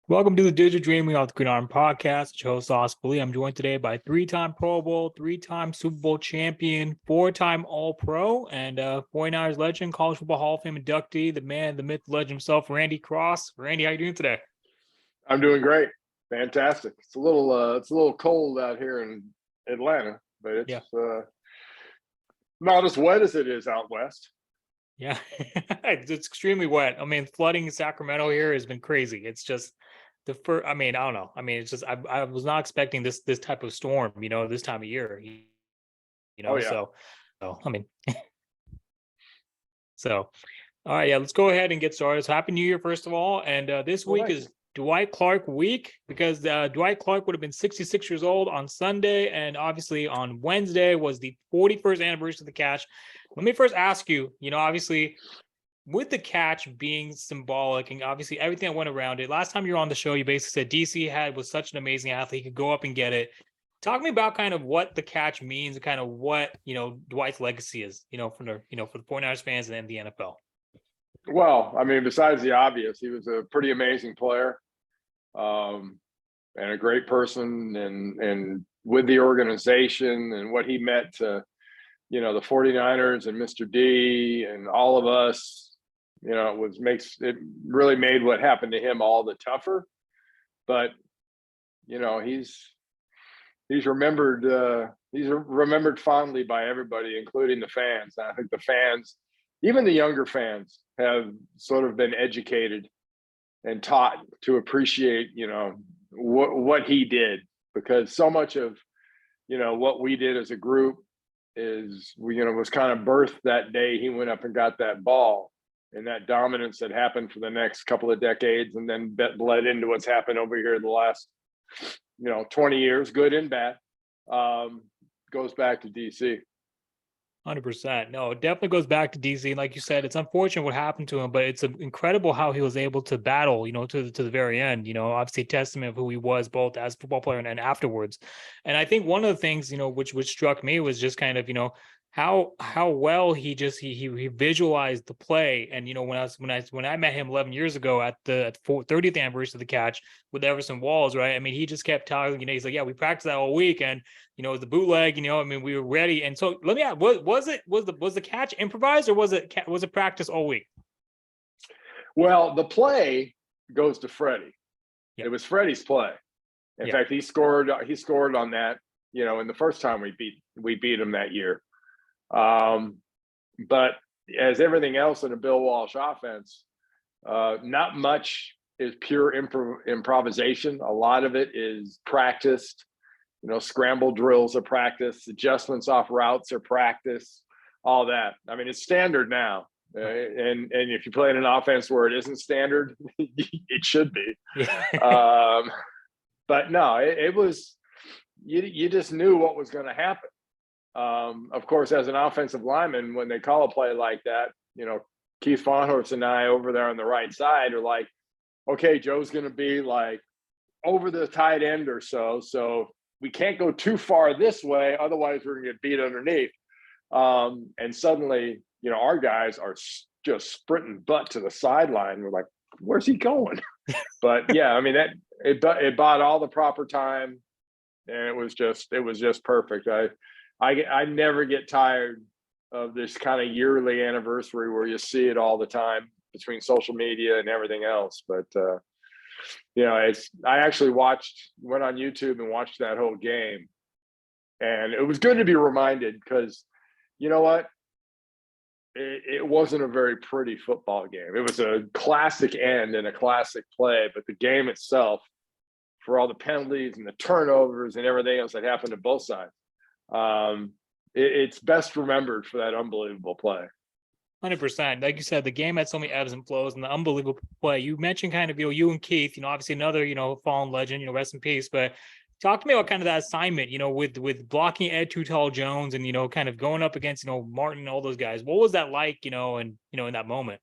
Welcome to the Digital Dreaming of the Gridiron Podcast. Your host, Oscar Lee. I'm joined today by three-time Pro Bowl, three-time Super Bowl champion, four-time All-Pro, and 49ers legend, College Football Hall of Fame inductee, the man, the myth, the legend himself, Randy Cross. Randy, how you doing today? I'm doing great. Fantastic. It's a little cold out here in Atlanta, but it's Yeah. not as wet as it is out west. Yeah, it's extremely wet. I mean, flooding in Sacramento here has been crazy. It's just the first. I mean, I don't know. I mean, it's just I was not expecting this type of storm. This time of year. Oh yeah. So I mean, so all right, yeah. Let's go ahead and get started. So, Happy New Year, first of all. And this Well, week thank is you. Dwight Clark week because Dwight Clark would have been 66 years old on Sunday, and obviously on Wednesday was the 41st anniversary of the catch. Let me first ask you. Obviously with the catch being symbolic and obviously everything that went around it. Last time you were on the show, you basically said DC was such an amazing athlete, he could go up and get it. Talk to me about kind of what the catch means and kind of what Dwight's legacy is, for the 49ers fans and the NFL. Well, I mean, besides the obvious, he was a pretty amazing player, and a great person, and with the organization and what he meant to, the 49ers and Mr. D and all of us. It really made what happened to him all the tougher. But he's remembered fondly by everybody, including the fans. And I think the fans, even the younger fans, have sort of been educated and taught to appreciate, what he did, because so much of, what we did as a group was kind of birthed that day he went up and got that ball, and that dominance that happened for the next couple of decades, and then bled into what's happened over here the last 20 years, good and bad, goes back to DC. 100%. No, it definitely goes back to DC. And like you said, it's unfortunate what happened to him, but it's incredible how he was able to battle, to the very end, obviously a testament of who he was both as a football player and afterwards. And I think one of the things, which struck me was just kind of, how well he visualized the play. And when I met him 11 years ago at the 30th anniversary of the catch with Everson Walls, right? I mean, he just kept talking. He's like, yeah, we practiced that all week, and the bootleg. I mean, we were ready. And so let me ask, was the catch improvised, or was it practice all week? Well, the play goes to Freddie. Yep. It was Freddie's play. In fact, he scored on that, in the first time we beat him that year. But as everything else in a Bill Walsh offense, not much is pure improvisation. A lot of it is practiced. Scramble drills are practice, adjustments off routes are practice, all that. I mean, it's standard now. And if you play in an offense where it isn't standard, it should be. Yeah. But no, it was, you just knew what was going to happen. Of course, as an offensive lineman, when they call a play like that, Keith Fahnhorst and I over there on the right side are like, okay, Joe's going to be like over the tight end or so. So we can't go too far this way, otherwise we're gonna get beat underneath. And suddenly, our guys are just sprinting butt to the sideline. We're like, where's he going? But yeah, I mean, it bought all the proper time, and it was just perfect. I never get tired of this kind of yearly anniversary where you see it all the time between social media and everything else. But I actually went on YouTube and watched that whole game, and it was good to be reminded, because you know what? It wasn't a very pretty football game. It was a classic end and a classic play, but the game itself, for all the penalties and the turnovers and everything else that happened to both sides, it's best remembered for that unbelievable play. 100%. Like you said, the game had so many ebbs and flows, and the unbelievable play. You mentioned kind of, you and Keith, obviously another, fallen legend, rest in peace. But talk to me about kind of that assignment, with blocking Ed Too Tall Jones and, kind of going up against, Martin and all those guys. What was that like, and, in that moment?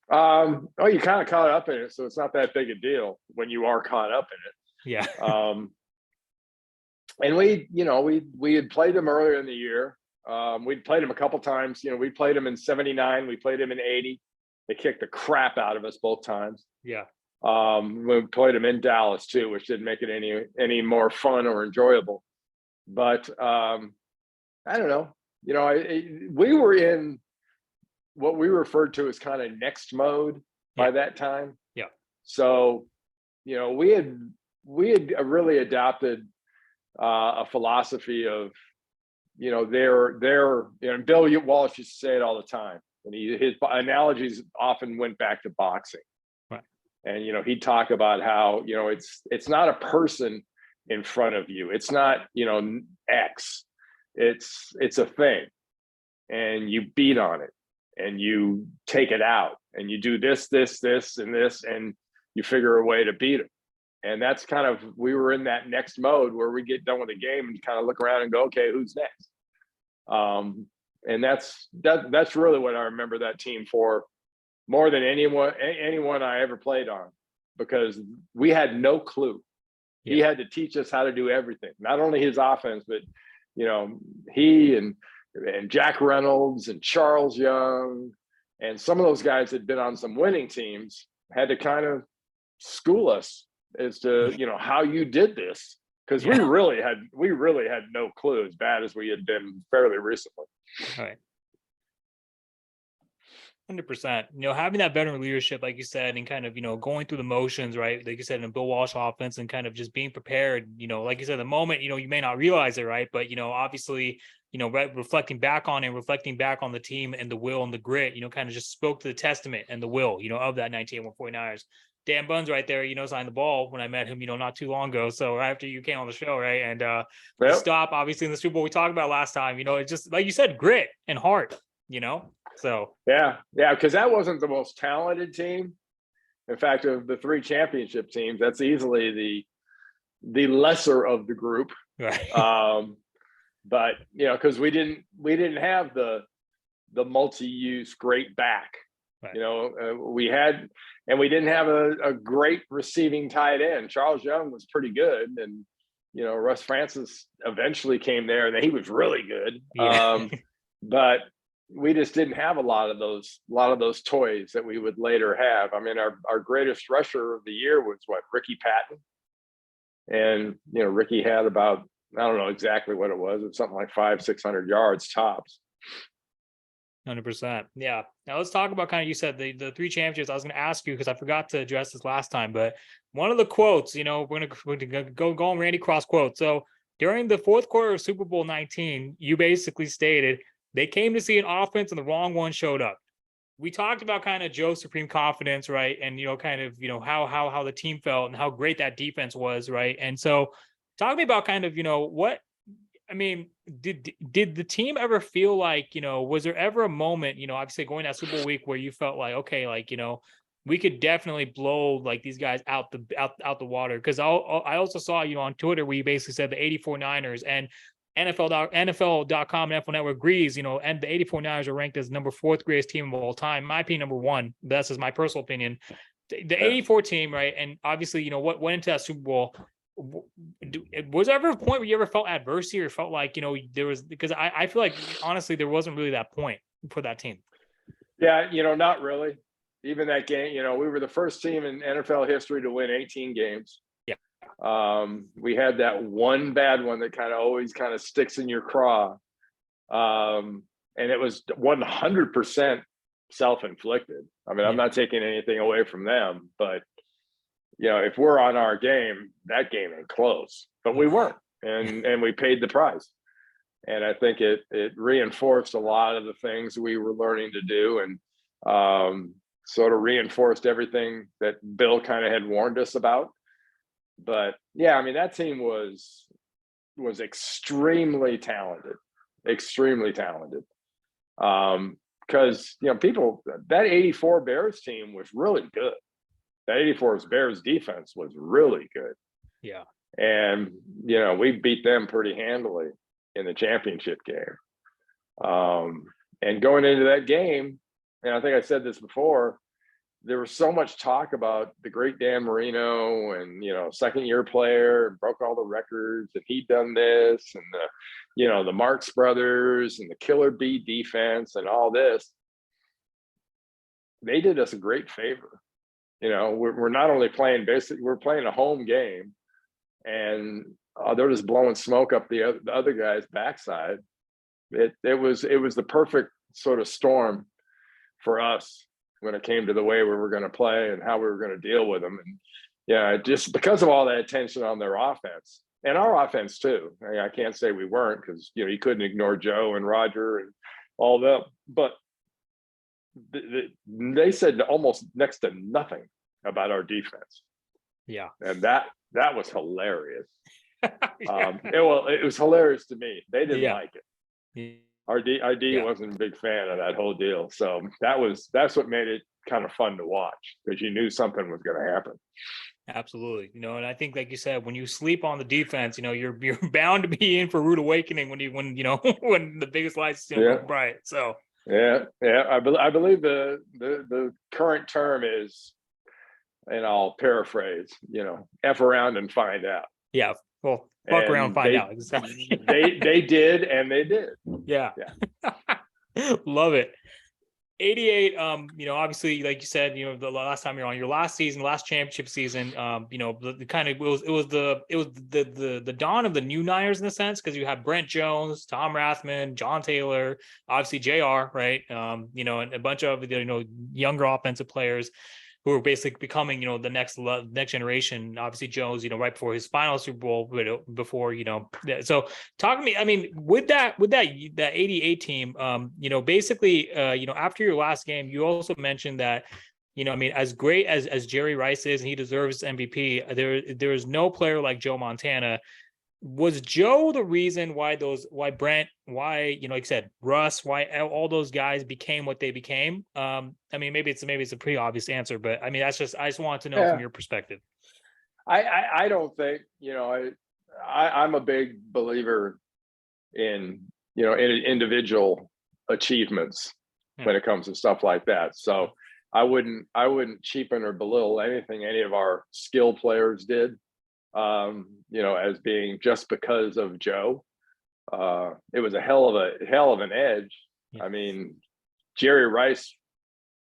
You kind of caught up in it, so it's not that big a deal when you are caught up in it. Yeah. And we had played them earlier in the year. We'd played him a couple times. We played him in '79. We played him in '80. They kicked the crap out of us both times. Yeah. We played them in Dallas too, which didn't make it any more fun or enjoyable. But I don't know. We were in what we referred to as kind of next mode Yeah. by that time. Yeah. So, we had really adopted a philosophy of, and Bill Walsh used to say it all the time, and his analogies often went back to boxing. Right. And he'd talk about how it's not a person in front of you. It's not X. It's a thing, and you beat on it, and you take it out, and you do this, and this, and you figure a way to beat it. And that's kind of, we were in that next mode where we get done with the game and kind of look around and go, okay, who's next? And that's really what I remember that team for, more than anyone I ever played on, because we had no clue. Yeah. He had to teach us how to do everything, not only his offense, but he and Jack Reynolds and Charles Young and some of those guys that had been on some winning teams had to kind of school us as to how you did this, because we really had no clue, as bad as we had been fairly recently. All right. 100%. Having that veteran leadership, like you said, and kind of, going through the motions, right? Like you said, in a Bill Walsh offense, and kind of just being prepared, like you said, the moment, you may not realize it, right? But, obviously, reflecting back on the team and the will and the grit, kind of just spoke to the testament and the will, of that 1981 49ers. Dan Buns right there, signed the ball when I met him, not too long ago. So right after you came on the show, right? And the stop, obviously, in the Super Bowl we talked about last time, it's just, like you said, grit and heart, So yeah, because that wasn't the most talented team. In fact, of the 3 championship teams, that's easily the lesser of the group. Right. But because we didn't have the multi-use great back. Right. We didn't have a great receiving tight end. Charles Young was pretty good, and Russ Francis eventually came there, and he was really good. Yeah. But we just didn't have a lot of those toys that we would later have. I mean, our greatest rusher of the year was Ricky Patton, and Ricky had about, I don't know exactly what it was something like 500-600 yards tops. 100%. Yeah. Now let's talk about, kind of, you said the 3 championships. I was going to ask you, because I forgot to address this last time, but one of the quotes, we're going to go on Randy Cross quote. So during the fourth quarter of Super Bowl 19, you basically stated, they came to see an offense and the wrong one showed up. We talked about kind of Joe's supreme confidence, right? And, kind of, how the team felt and how great that defense was, right? And so talk to me about kind of, what, I mean, did the team ever feel like, was there ever a moment, obviously going that Super Bowl week, where you felt like, okay, like, we could definitely blow like these guys out the water? Because I also saw, on Twitter, where you basically said the 84 Niners, and NFL.com and NFL Network agrees, and the 84 Niners are ranked as number 4th greatest team of all time. My opinion, number 1. That's just my personal opinion. The 84 team, right? And obviously, what went into that Super Bowl. Was there ever a point where you ever felt adversity, or felt like, there was, because I feel like, honestly, there wasn't really that point for that team? Yeah, not really. Even that game, we were the first team in NFL history to win 18 games. Yeah. We had that one bad one that always sticks in your craw. And it was 100% self-inflicted. I mean, I'm not taking anything away from them, but if we're on our game, that game ain't close. But we weren't, and we paid the price. And I think it reinforced a lot of the things we were learning to do, and sort of reinforced everything that Bill kind of had warned us about. But yeah, I mean, that team was extremely talented. Because people, that 84 Bears team was really good. That 84 Bears defense was really good. Yeah. And, we beat them pretty handily in the championship game. And going into that game, and I think I said this before, there was so much talk about the great Dan Marino, and, second-year player, and broke all the records, and he'd done this, and the Marx brothers, and the Killer Bee defense, and all this. They did us a great favor. You know, we're not only playing basically, we're playing a home game, and they're just blowing smoke up the other guy's backside. It was the perfect sort of storm for us when it came to the way we were going to play and how we were going to deal with them. And yeah, just because of all that attention on their offense and our offense too. I can't say we weren't, because you know you couldn't ignore Joe and Roger and all that, but they said almost next to nothing about our defense. Yeah. And that was hilarious. Yeah. It was hilarious to me. They didn't Yeah. like it. Yeah. Our D Yeah. wasn't a big fan of that whole deal. So that's what made it kind of fun to watch, because you knew something was going to happen. Absolutely. You know, and I think, like you said, when you sleep on the defense, you know, you're bound to be in for rude awakening when you know when the biggest lights go bright. So yeah. I believe the current term is, and I'll paraphrase, you know, F around and find out. yeah, well, fuck around, And find out. Exactly. they did, and they did. Yeah. Yeah. Love it. 88, you know, obviously, like you said, you know, the last time you're on your last season, last championship season, you know, the kind of it was the dawn of the new Niners in a sense, because you have Brent Jones, Tom Rathman, John Taylor, obviously JR, right? You know, and a bunch of, you know, younger offensive players who are basically becoming, you know, the next generation. Obviously Jones, you know, right before his final Super Bowl, before, you know, so talk to me. I mean, with that 88 team, you know, basically, you know, after your last game, you also mentioned that, you know, I mean, as great as Jerry Rice is, and he deserves MVP, there is no player like Joe Montana. Was Joe the reason why Brent, why, you know, like I said, Russ, why all those guys became what they became? I mean, maybe it's a pretty obvious answer, but I mean, I just want to know from Yeah. your perspective. I don't think, you know, I'm a big believer in, you know, in individual achievements when it comes to stuff like that. So I wouldn't cheapen or belittle anything any of our skill players did, you know, as being just because of Joe. It was a hell of an edge. Yeah. I mean, Jerry Rice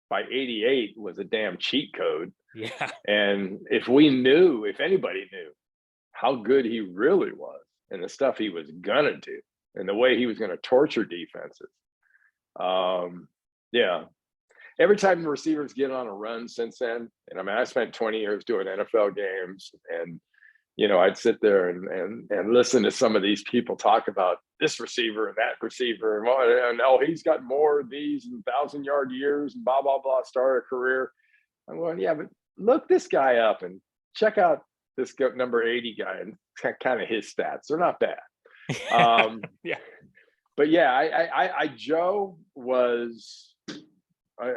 by 88 was a damn cheat code. Yeah. And if anybody knew how good he really was and the stuff he was gonna do and the way he was gonna torture defenses. Yeah. Every time the receivers get on a run since then, and I mean, I spent 20 years doing NFL games, and you know, I'd sit there and listen to some of these people talk about this receiver and that receiver, and oh, he's got more of these and 1,000-yard years and blah blah blah, start a career. I'm going, yeah, but look this guy up and check out this number 80 guy and kind of his stats. They're not bad. Yeah. But yeah, I Joe was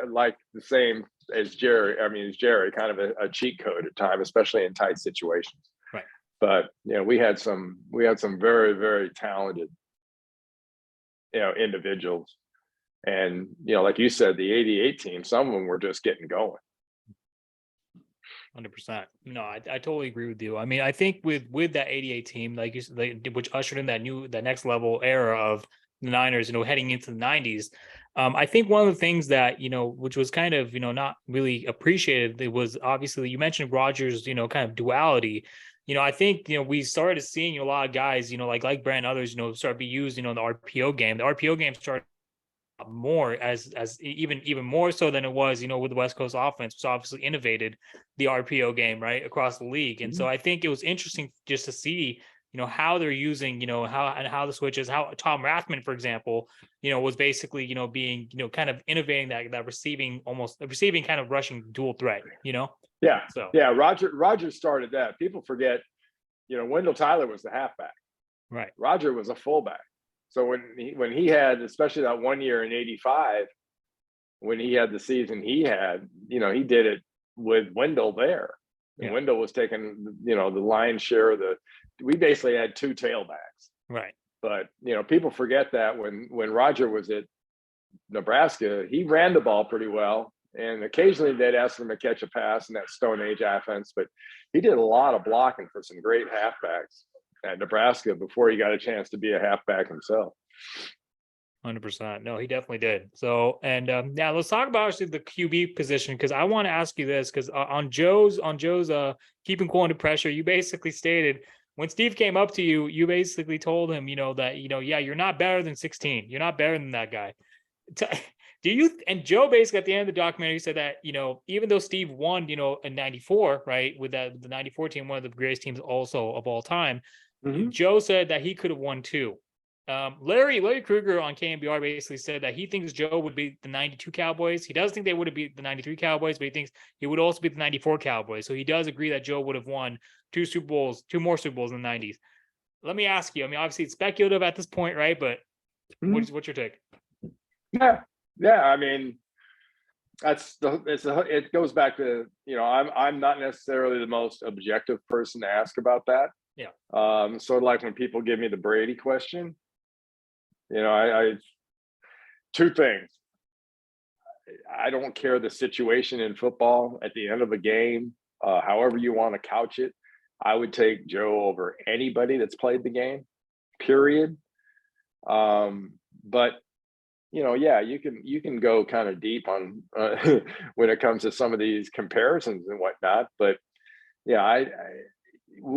like the same as Jerry. I mean, as Jerry, kind of a cheat code at times, especially in tight situations. Right. But you know, we had some very, very talented, you know, individuals. And you know, like you said, the 88 team, some of them were just getting going. 100%. No, I totally agree with you. I mean, I think with that 88 team, like you said, which ushered in that next level era of the Niners, you know, heading into the 90s. I think one of the things that, you know, which was kind of, you know, not really appreciated, it was obviously, you mentioned Rodgers, you know, kind of duality. You know, I think, you know, we started seeing a lot of guys, you know, like Brand and others, you know, start to be used, you know, in the RPO game. The RPO game started more as even more so than it was, you know, with the West Coast offense, which obviously innovated the RPO game right across the league. And so I think it was interesting just to see, you know, how they're using, you know, how the switches, how Tom Rathman, for example, you know, was basically, you know, being, you know, kind of innovating that receiving kind of rushing dual threat, you know? Yeah. So yeah, Roger started that. People forget, you know, Wendell Tyler was the halfback. right. Roger was a fullback. So when he had, especially that one year in 85, when he had the season he had, you know, he did it with Wendell there. And Wendell was taking, you know, the lion's share of we basically had two tailbacks. Right. But, you know, people forget that when Roger was at Nebraska, he ran the ball pretty well. And occasionally they'd ask him to catch a pass in that Stone Age offense, but he did a lot of blocking for some great halfbacks at Nebraska before he got a chance to be a halfback himself. 100%. No, he definitely did. So, and now let's talk about actually the QB position, because I want to ask you this, because on Joe's keeping cool under pressure, you basically stated when Steve came up to you, you basically told him, that yeah, you're not better than 16, you're not better than that guy. Do you, and Joe basically at the end of the documentary said that, even though Steve won, in 94, right, with the 94 team, one of the greatest teams also of all time, Joe said that he could have won too. Larry Krueger on KMBR basically said that he thinks Joe would beat the 92 Cowboys. He does think they would have beat the 93 Cowboys, but he thinks he would also beat the 94 Cowboys. So he does agree that Joe would have won two more Super Bowls in the 90s. Let me ask you, I mean, obviously it's speculative at this point, right? But what's your take? Yeah. I mean, it goes back to, I'm not necessarily the most objective person to ask about that. Yeah. Sort of like when people give me the Brady question, I two things. I don't care the situation in football at the end of a game, however you want to couch it. I would take Joe over anybody that's played the game, period. But yeah, you can go kind of deep on when it comes to some of these comparisons and whatnot. But yeah,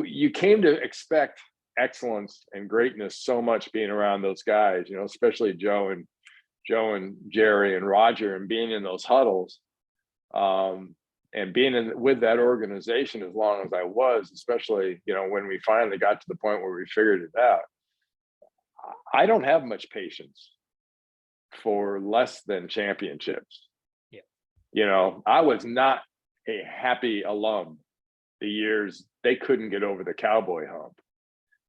you came to expect excellence and greatness so much being around those guys, especially Joe and Jerry and Roger, and being in those huddles, and being with that organization as long as I was, especially when we finally got to the point where we figured it out. I don't have much patience for less than championships. Yeah. I was not a happy alum the years they couldn't get over the Cowboy hump.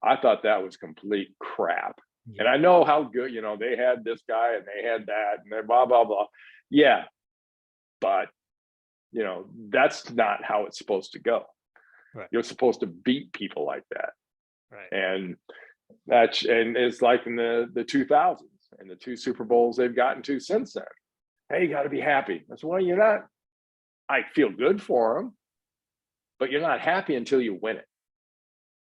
I thought that was complete crap. Yeah. And I know how good, they had this guy and they had that and blah, blah, blah. Yeah. But, that's not how it's supposed to go. Right. You're supposed to beat people like that. Right. And it's like in the 2000s and the two Super Bowls they've gotten to since then. Hey, you got to be happy. That's why you're not. I feel good for them, but you're not happy until you win it.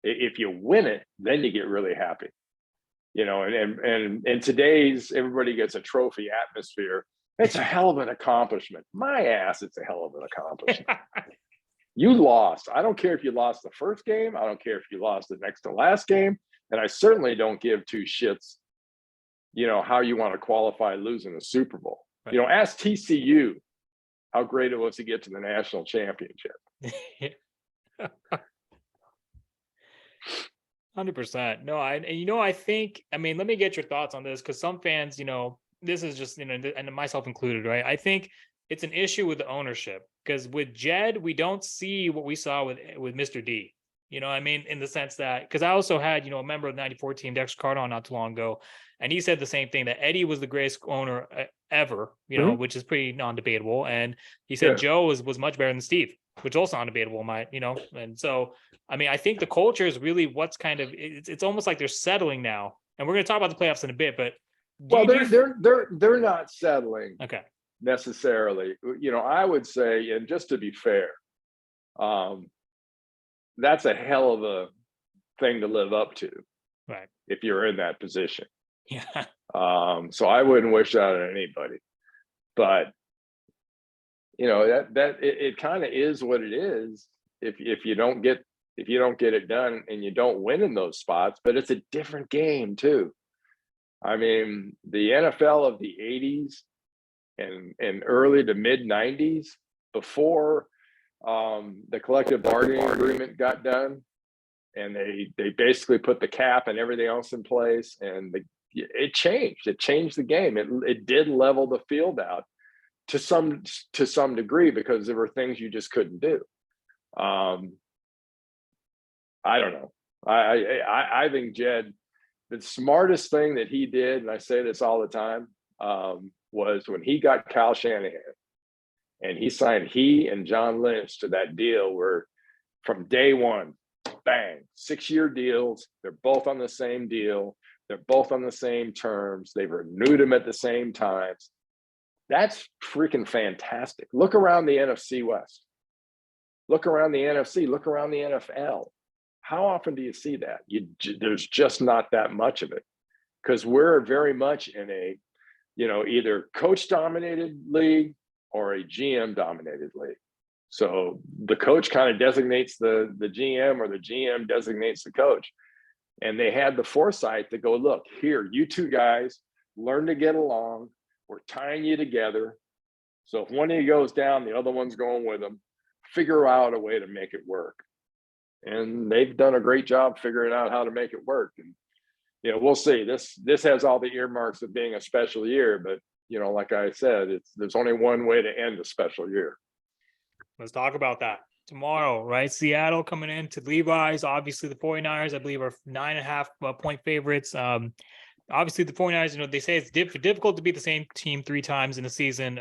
If you win it, then you get really happy. And today's everybody gets a trophy atmosphere. It's a hell of an accomplishment. My ass, it's a hell of an accomplishment. You lost. I don't care if you lost the first game. I don't care if you lost the next to last game. And I certainly don't give two shits, how you want to qualify losing a Super Bowl. Right. Ask TCU how great it was to get to the national championship. 100%. No, I think, I mean, let me get your thoughts on this, because some fans, this is just, and myself included, right? I think it's an issue with the ownership, because with Jed, we don't see what we saw with Mr. D. I mean, in the sense that, because I also had, a member of the 94 team, Dexter Cardon, not too long ago, and he said the same thing, that Eddie was the greatest owner ever, which is pretty non-debatable. And he said Joe was much better than Steve, which also non-debatable, and so, I mean, I think the culture is really what's kind of, it's almost like they're settling now. And we're going to talk about the playoffs in a bit, but they're not settling. Okay. Necessarily. I would say, and just to be fair, that's a hell of a thing to live up to. Right. If you're in that position. Yeah. So I wouldn't wish that on anybody. But that it kind of is what it is if you don't get it done and you don't win in those spots. But it's a different game too. I mean, the NFL of the 80s and early to mid 90s, before the collective bargaining agreement got done, and they basically put the cap and everything else in place, and it changed the game. It did level the field out to some degree, because there were things you just couldn't do. I don't know. I think Jed, the smartest thing that he did, and I say this all the time, was when he got Kyle Shanahan and he signed he and John Lynch to that deal where from day one, bang, 6-year deals. They're both on the same deal. They're both on the same terms. They've renewed them at the same times. That's freaking fantastic. Look around the NFC West. Look around the NFC. Look around the NFL. How often do you see that? There's just not that much of it. because we're very much in a, either coach dominated league or a GM dominated league. So the coach kind of designates the GM, or the GM designates the coach. And they had the foresight to go, look, here, you two guys learn to get along. We're tying you together. So if one of you goes down, the other one's going with them. Figure out a way to make it work. And they've done a great job figuring out how to make it work. And, we'll see. This has all the earmarks of being a special year, but, like I said, there's only one way to end a special year. Let's talk about that tomorrow, right? Seattle coming into Levi's. Obviously, the 49ers, I believe, are 9.5 point favorites. Obviously, the 49ers, they say it's difficult to beat the same team 3 times in a season.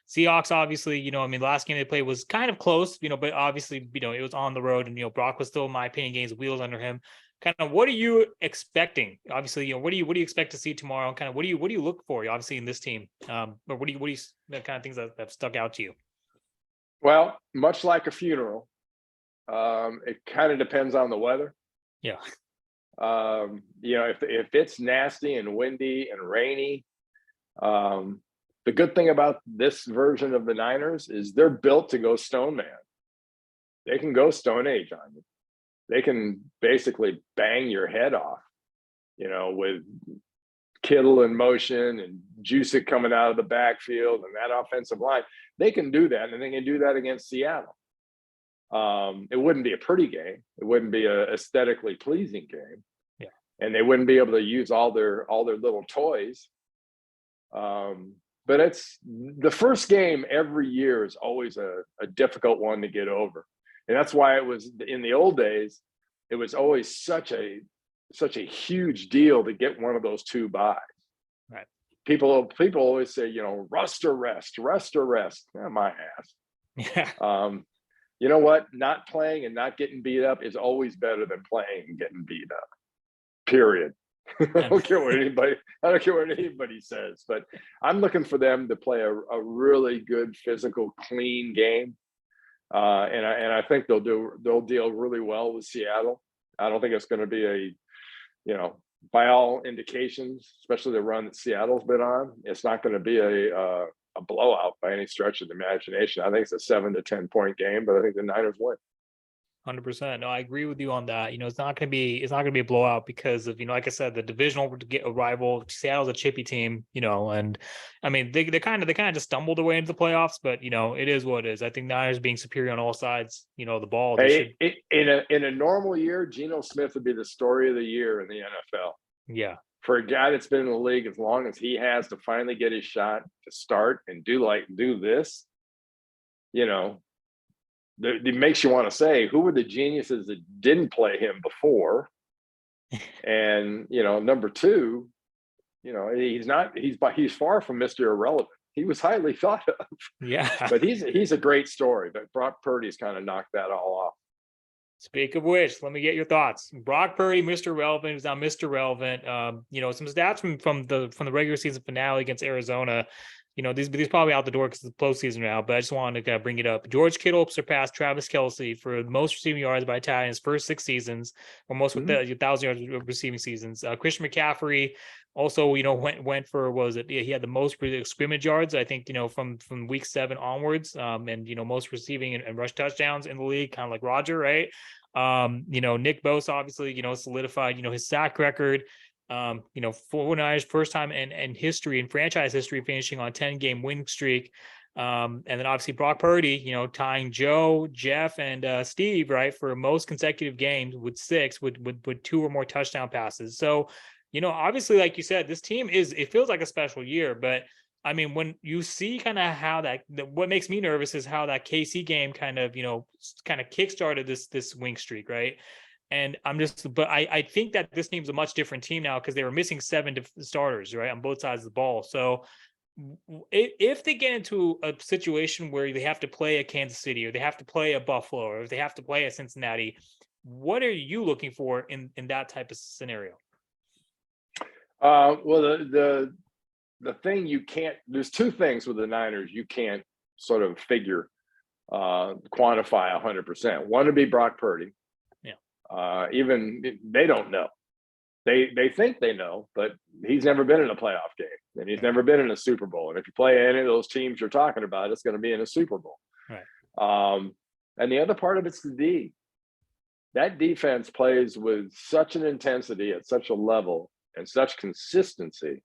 Seahawks, obviously, last game they played was kind of close, but obviously, it was on the road, and, Brock was still, in my opinion, getting his wheels under him. Kind of, what are you expecting? Obviously, what do you expect to see tomorrow? And kind of, what do you look for, obviously, in this team? But what do you the kind of things that have stuck out to you? Well, much like a funeral, it kind of depends on the weather. Yeah. If it's nasty and windy and rainy, the good thing about this version of the Niners is they're built to go stone man. They can go stone age on you. They can basically bang your head off, with Kittle in motion and Jusic coming out of the backfield and that offensive line. They can do that, and they can do that against Seattle. It wouldn't be a pretty game. It wouldn't be a aesthetically pleasing game. Yeah. And they wouldn't be able to use all their little toys. But it's the first game every year is always a difficult one to get over. And that's why it was in the old days, it was always such a huge deal to get one of those 2 buys. Right. People always say, rust or rest. My ass. Yeah. You know what? Not playing and not getting beat up is always better than playing and getting beat up. Period. I don't care what anybody says, but I'm looking for them to play a really good, physical, clean game. And I think they'll deal really well with Seattle. I don't think it's going to be by all indications, especially the run that Seattle's been on, it's not going to be a blowout by any stretch of the imagination. I think it's a 7 to 10 point game, but I think the Niners win. 100%. No, I agree with you on that. It's not going to be a blowout because of, like I said, the divisional rival. Seattle's a chippy team, and they kind of just stumbled away into the playoffs, but it is what it is. I think Niners being superior on all sides, the ball. In a normal year, Geno Smith would be the story of the year in the NFL. Yeah. For a guy that's been in the league as long as he has, to finally get his shot to start and do this, it makes you want to say, who were the geniuses that didn't play him before? And, number 2, he's far from Mr. Irrelevant. He was highly thought of. Yeah. But he's a great story, but Brock Purdy's kind of knocked that all off. Speak of which, let me get your thoughts. Brock Purdy, Mr. Relevant, is now Mr. Relevant. Some stats from the regular season finale against Arizona. These probably out the door because it's the postseason now, but I just wanted to kind of bring it up. George Kittle surpassed Travis Kelce for the most receiving yards by a tight end in his first 6 seasons, or most with 1,000 yards receiving seasons. Christian McCaffrey also, went for, what was it? Yeah, he had the most scrimmage yards, I think, from week 7 onwards, and most receiving and rush touchdowns in the league, kind of like Roger, right? Nick Bosa obviously, solidified, his sack record. 49ers first time in history, in franchise history, finishing on a 10-game win streak. And then obviously Brock Purdy, tying Joe, Jeff, and Steve, right, for most consecutive games with 6 with 2 or more touchdown passes. So, obviously, like you said, this team it feels like a special year, but when you see kind of how what makes me nervous is how that KC game kind of kickstarted this win streak, right? And I think that this team's a much different team now because they were missing 7 starters, right, on both sides of the ball. So if they get into a situation where they have to play a Kansas City, or they have to play a Buffalo, or if they have to play a Cincinnati, what are you looking for in that type of scenario? Well, the thing there's 2 things with the Niners you can't sort of quantify 100%. One would be Brock Purdy. Yeah. Even they don't know. they think they know, but he's never been in a playoff game, and he's never been in a Super Bowl. And if you play any of those teams you're talking about, it's going to be in a Super Bowl. Right. And the other part of it's the D. That defense plays with such an intensity at such a level and such consistency.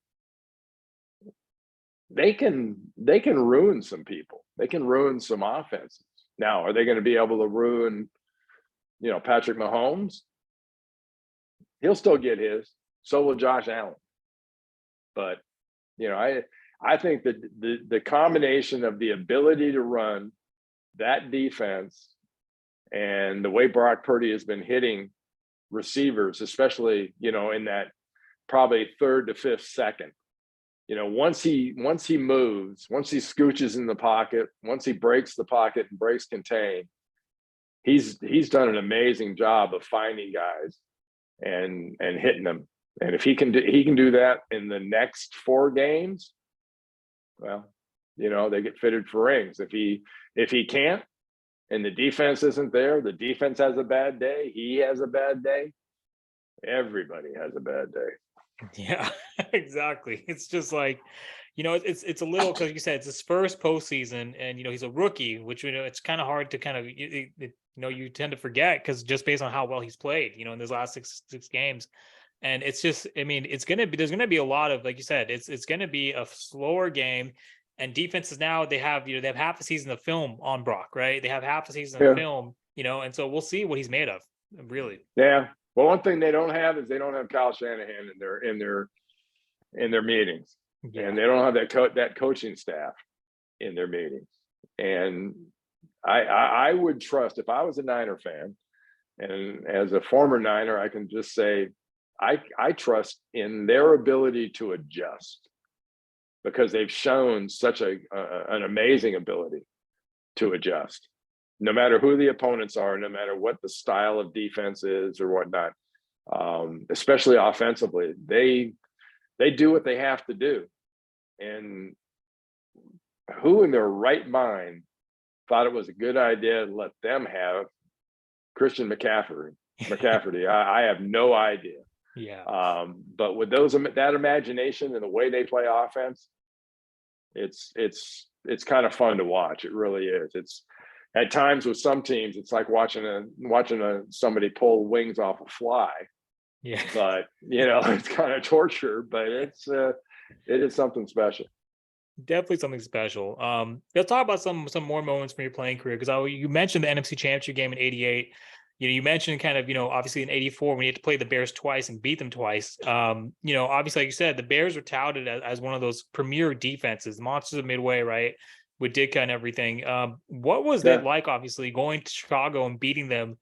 They can ruin some people. They can ruin some offenses. Now, are they going to be able to ruin, Patrick Mahomes? He'll still get his. So will Josh Allen. But I think that the combination of the ability to run that defense and the way Brock Purdy has been hitting receivers, especially in that probably third to fifth second. Once he moves, once he scooches in the pocket, once he breaks the pocket and breaks contain, he's done an amazing job of finding guys and hitting them. And if he can do that in the next 4 games, well, they get fitted for rings. If he can't, and the defense isn't there, the defense has a bad day, he has a bad day, everybody has a bad day. Yeah, exactly. It's just like, it's a little, because you said it's his first postseason, and he's a rookie, which it's kind of hard to kind of you tend to forget, because just based on how well he's played, in his last six games. And it's just, there's gonna be a lot of, like you said, it's gonna be a slower game. And defenses now, they have half a season of film on Brock, right? They have half a season of film, and so we'll see what he's made of, really. Yeah. Well, one thing they don't have is they don't have Kyle Shanahan in their meetings, and they don't have that coaching staff in their meetings. And I would trust, if I was a Niner fan, and as a former Niner, I can just say I trust in their ability to adjust, because they've shown such an amazing ability to adjust, no matter who the opponents are, no matter what the style of defense is or whatnot. Especially offensively, they do what they have to do. And who in their right mind thought it was a good idea to let them have Christian McCaffrey? I have no idea. Yeah. But with that imagination and the way they play offense, it's kind of fun to watch. It really is. It's at times with some teams, it's like watching somebody pull wings off a fly. Yeah. But it's kind of torture, but it is something special. Definitely something special. Let's talk about some more moments from your playing career, because you mentioned the NFC Championship game in '88. You mentioned kind of, obviously in '84 when you had to play the Bears twice and beat them twice. Obviously, like you said, the Bears were touted as one of those premier defenses, monsters of Midway, right? With Ditka and everything. What was that like, obviously, going to Chicago and beating them,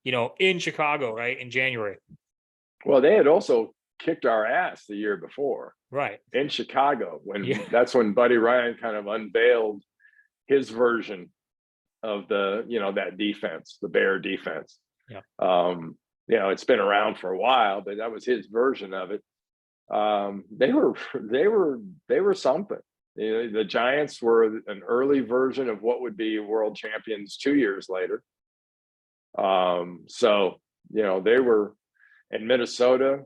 in Chicago, right, in January? Well, they had also kicked our ass the year before, right, in Chicago, that's when Buddy Ryan kind of unveiled his version of that defense, the Bear defense. Yeah. It's been around for a while, but that was his version of it. They were something. The Giants were an early version of what would be world champions 2 years later. So they were in Minnesota,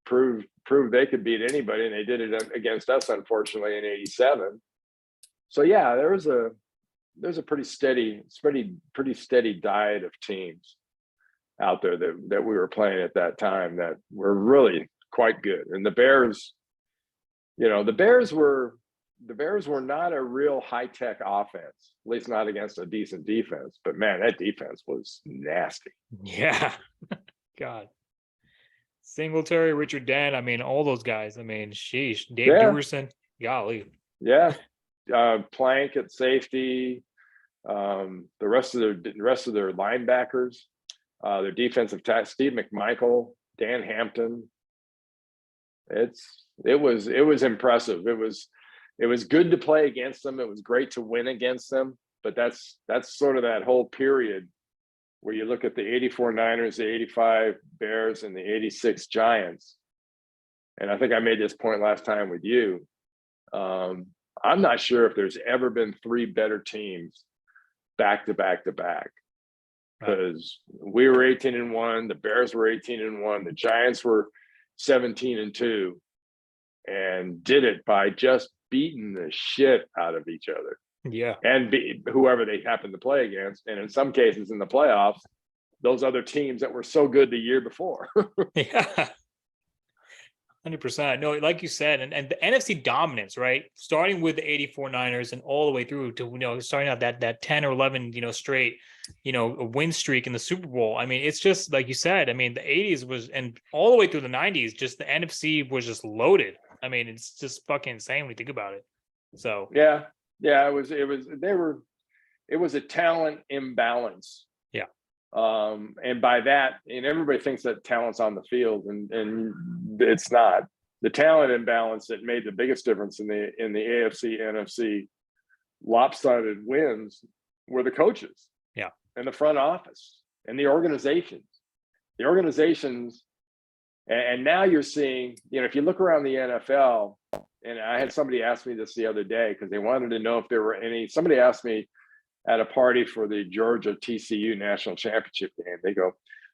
proved they could beat anybody, and they did it against us, unfortunately, in '87. So yeah, there's a pretty steady diet of teams out there that we were playing at that time that were really quite good. And the Bears, the Bears were not a real high-tech offense, at least not against a decent defense. But man, that defense was nasty. Yeah. God. Singletary, Richard Dent, all those guys. Sheesh. Dave Duerson, golly. Yeah. Plank at safety. The rest of their linebackers, their defensive tackle, Steve McMichael, Dan Hampton. It was impressive. It was good to play against them. It was great to win against them. But that's sort of that whole period where you look at the '84 Niners, the '85 Bears, and the '86 Giants. And I think I made this point last time with you. I'm not sure if there's ever been 3 better teams back to back to back. Right. because we were 18-1, the Bears were 18-1, the Giants were 17-2, and did it by just beating the shit out of each other Yeah. and whoever they happened to play against. And in some cases in the playoffs, those other teams that were so good the year before. Yeah. 100%. No, like you said, and the NFC dominance, right? Starting with the 84 Niners and all the way through to, starting out that 10 or 11, straight, a win streak in the Super Bowl. I mean, it's just like you said, I mean, the 80s was, and all the way through the 90s, just the NFC was just loaded. I mean, it's just fucking insane when you think about it. So, yeah, it was a talent imbalance. yeah. And by that, and everybody thinks that talent's on the field, and it's not. The talent imbalance that made the biggest difference in the AFC NFC lopsided wins were the coaches, yeah, and the front office and the organizations. And now you're seeing, if you look around the NFL, and I had somebody ask me this the other day because they wanted to know if there were somebody asked me at a party for the Georgia TCU national championship game. They go,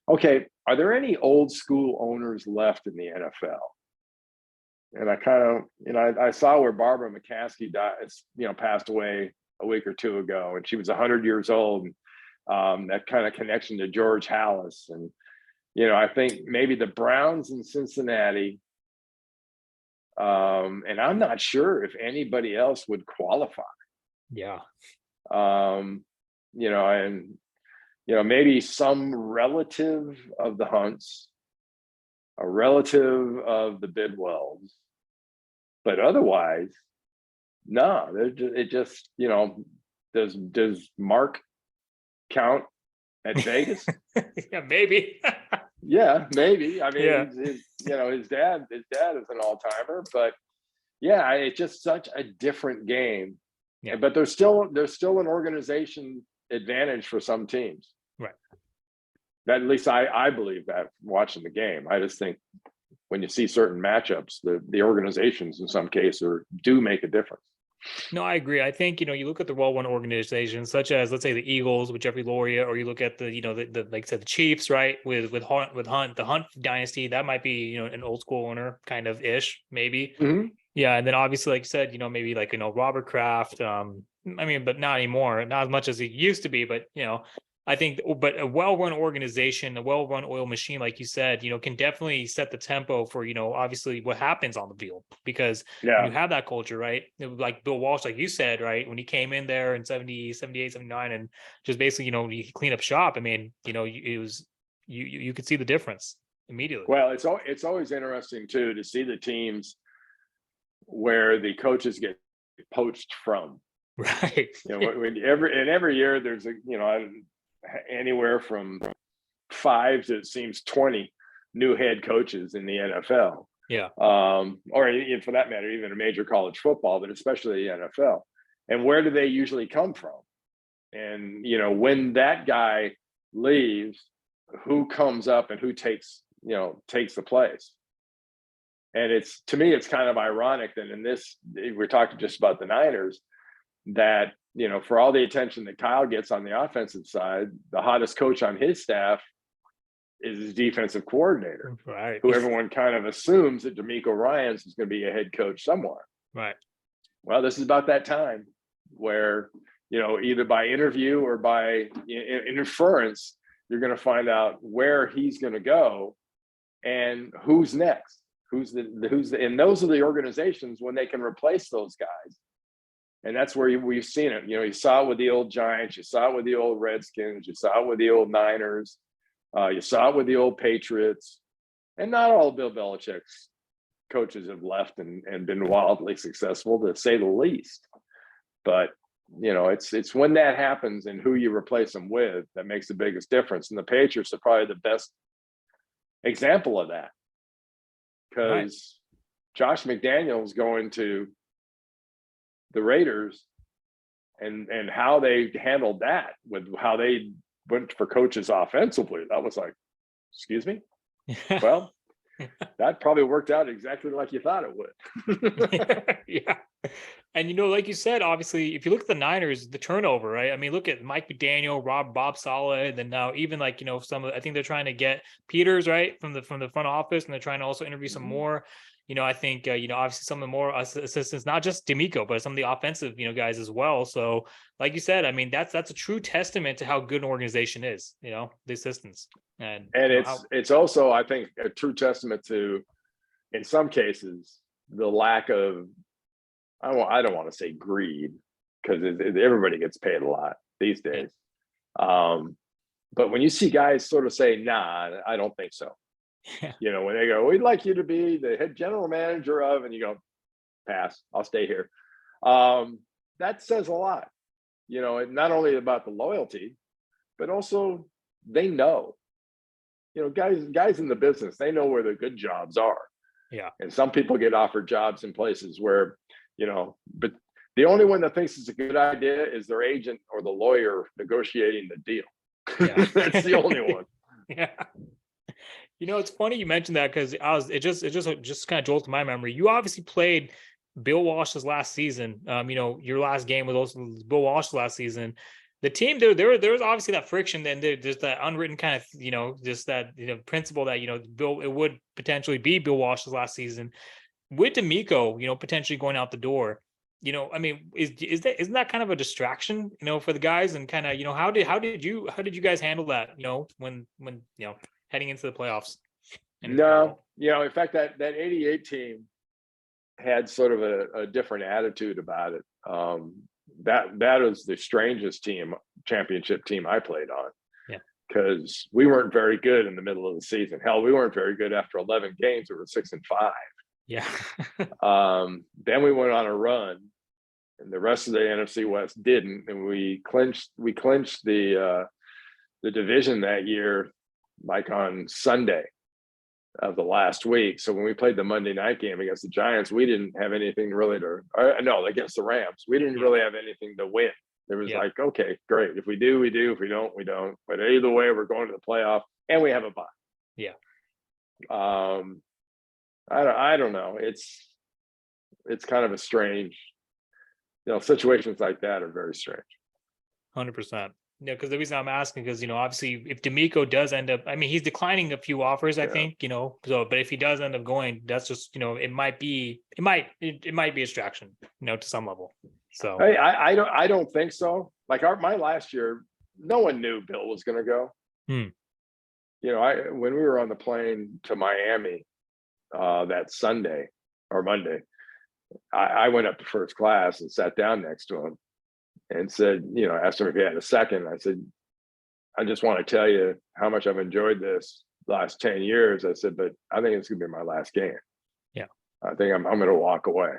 okay, are there any old school owners left in the NFL? And I kind of, I saw where Barbara McCaskey died, passed away a week or two ago, and she was 100 years old. That kind of connection to George Halas. And, I think maybe the Browns in Cincinnati, and I'm not sure if anybody else would qualify. Yeah. Maybe some relative of the Hunts, a relative of the Bidwells, but otherwise, no. It just, does Mark count at Vegas? Yeah, maybe. Yeah, maybe. I mean, yeah. his dad is an all-timer, but yeah, it's just such a different game. Yeah. But there's still an organization advantage for some teams. Right. That, at least I believe that watching the game. I just think when you see certain matchups, the organizations in some cases do make a difference. No, I agree. I think, you look at the well-run organizations such as, let's say, the Eagles with Jeffrey Loria, or you look at the, the like I said, the Chiefs, right? With Hunt, the Hunt dynasty, that might be, an old school owner kind of ish, maybe. Mm-hmm. Yeah. And then obviously, like you said, maybe like, Robert Kraft. I mean, but not anymore, not as much as it used to be, but, I think, but a well-run organization, a well-run oil machine, like you said, can definitely set the tempo for, obviously what happens on the field, because when you have that culture, right? Like Bill Walsh, like you said, right? When he came in there in 70, 78, 79, and just basically, he cleaned up shop. I mean, it was, you could see the difference immediately. Well, it's always interesting too, to see the teams where the coaches get poached from. Right. Every year there's anywhere from 5 to, it seems, 20 new head coaches in the NFL. Yeah. Or for that matter, even a major college football, but especially the NFL. And where do they usually come from? And, when that guy leaves, who comes up and who takes the place? And to me, it's kind of ironic that in this, we're talking just about the Niners, that, for all the attention that Kyle gets on the offensive side, the hottest coach on his staff is his defensive coordinator, right? Who everyone kind of assumes that DeMeco Ryans is going to be a head coach somewhere. Right. Well, this is about that time where, either by interview or by inference, you're going to find out where he's going to go and who's next. And those are the organizations when they can replace those guys. And that's where we've seen it. You saw it with the old Giants, you saw it with the old Redskins, you saw it with the old Niners, you saw it with the old Patriots. And not all Bill Belichick's coaches have left and been wildly successful, to say the least. But, it's when that happens and who you replace them with that makes the biggest difference. And the Patriots are probably the best example of that. Because Josh McDaniels going to the Raiders and how they handled that, with how they went for coaches offensively, that was like, excuse me. Well, That probably worked out exactly like you thought it would. Yeah. And like you said, obviously, if you look at the Niners, the turnover, right? I mean, look at Mike McDaniel, Bob Saleh, and then now even like I think they're trying to get Peters right from the front office, and they're trying to also interview some more. I think obviously some of the more assistants, not just D'Amico, but some of the offensive guys as well. So, like you said, I mean that's a true testament to how good an organization is. The assistants and it's also, I think, a true testament to, in some cases, the lack of, I don't want to say greed, because everybody gets paid a lot these days. But when you see guys sort of say, "Nah, I don't think so," when they go, "We'd like you to be the head general manager of," and you go, "Pass, I'll stay here." That says a lot, not only about the loyalty, but also they know. Guys in the business, they know where the good jobs are. Yeah. And some people get offered jobs in places where, but the only one that thinks it's a good idea is their agent or the lawyer negotiating the deal. Yeah. That's the only one. Yeah. It's funny you mentioned that, because it just kind of jolted my memory. You obviously played Bill Walsh's last season. Your last game was also Bill Walsh's last season. The team there's obviously that friction, and there's that unwritten kind of just that principle that Bill, it would potentially be Bill Walsh's last season with D'Amico potentially going out the door. I mean, isn't that kind of a distraction for the guys, and kind of how did you guys handle that when heading into the playoffs? No, in fact, that 88 team had sort of a different attitude about it. That was the strangest championship team I played on. Yeah. Because we weren't very good in the middle of the season. Hell, we weren't very good after 11 games. We were 6-5. Yeah. Then we went on a run, and the rest of the NFC West didn't, and we clinched the division that year, like on Sunday of the last week. So when we played the Monday night game against the Giants, we didn't have anything really no, against the Rams, we didn't really have anything to win. There was like, okay, great. If we do, we do. If we don't, we don't. But either way, we're going to the playoff, and we have a bye. Yeah. I don't know. It's kind of a strange, situations like that are very strange. 100%. Yeah, because the reason I'm asking, because obviously if D'Amico does end up, I mean, he's declining a few offers, I think, but if he does end up going, that's just it might be a distraction, to some level. So I don't think so. Like my last year, no one knew Bill was going to go. When we were on the plane to Miami that Sunday or Monday, I went up to first class and sat down next to him and said, asked him if he had a second. I said, "I just want to tell you how much I've enjoyed this last 10 years. I said, but I think it's going to be my last game. Yeah. I think I'm going to walk away."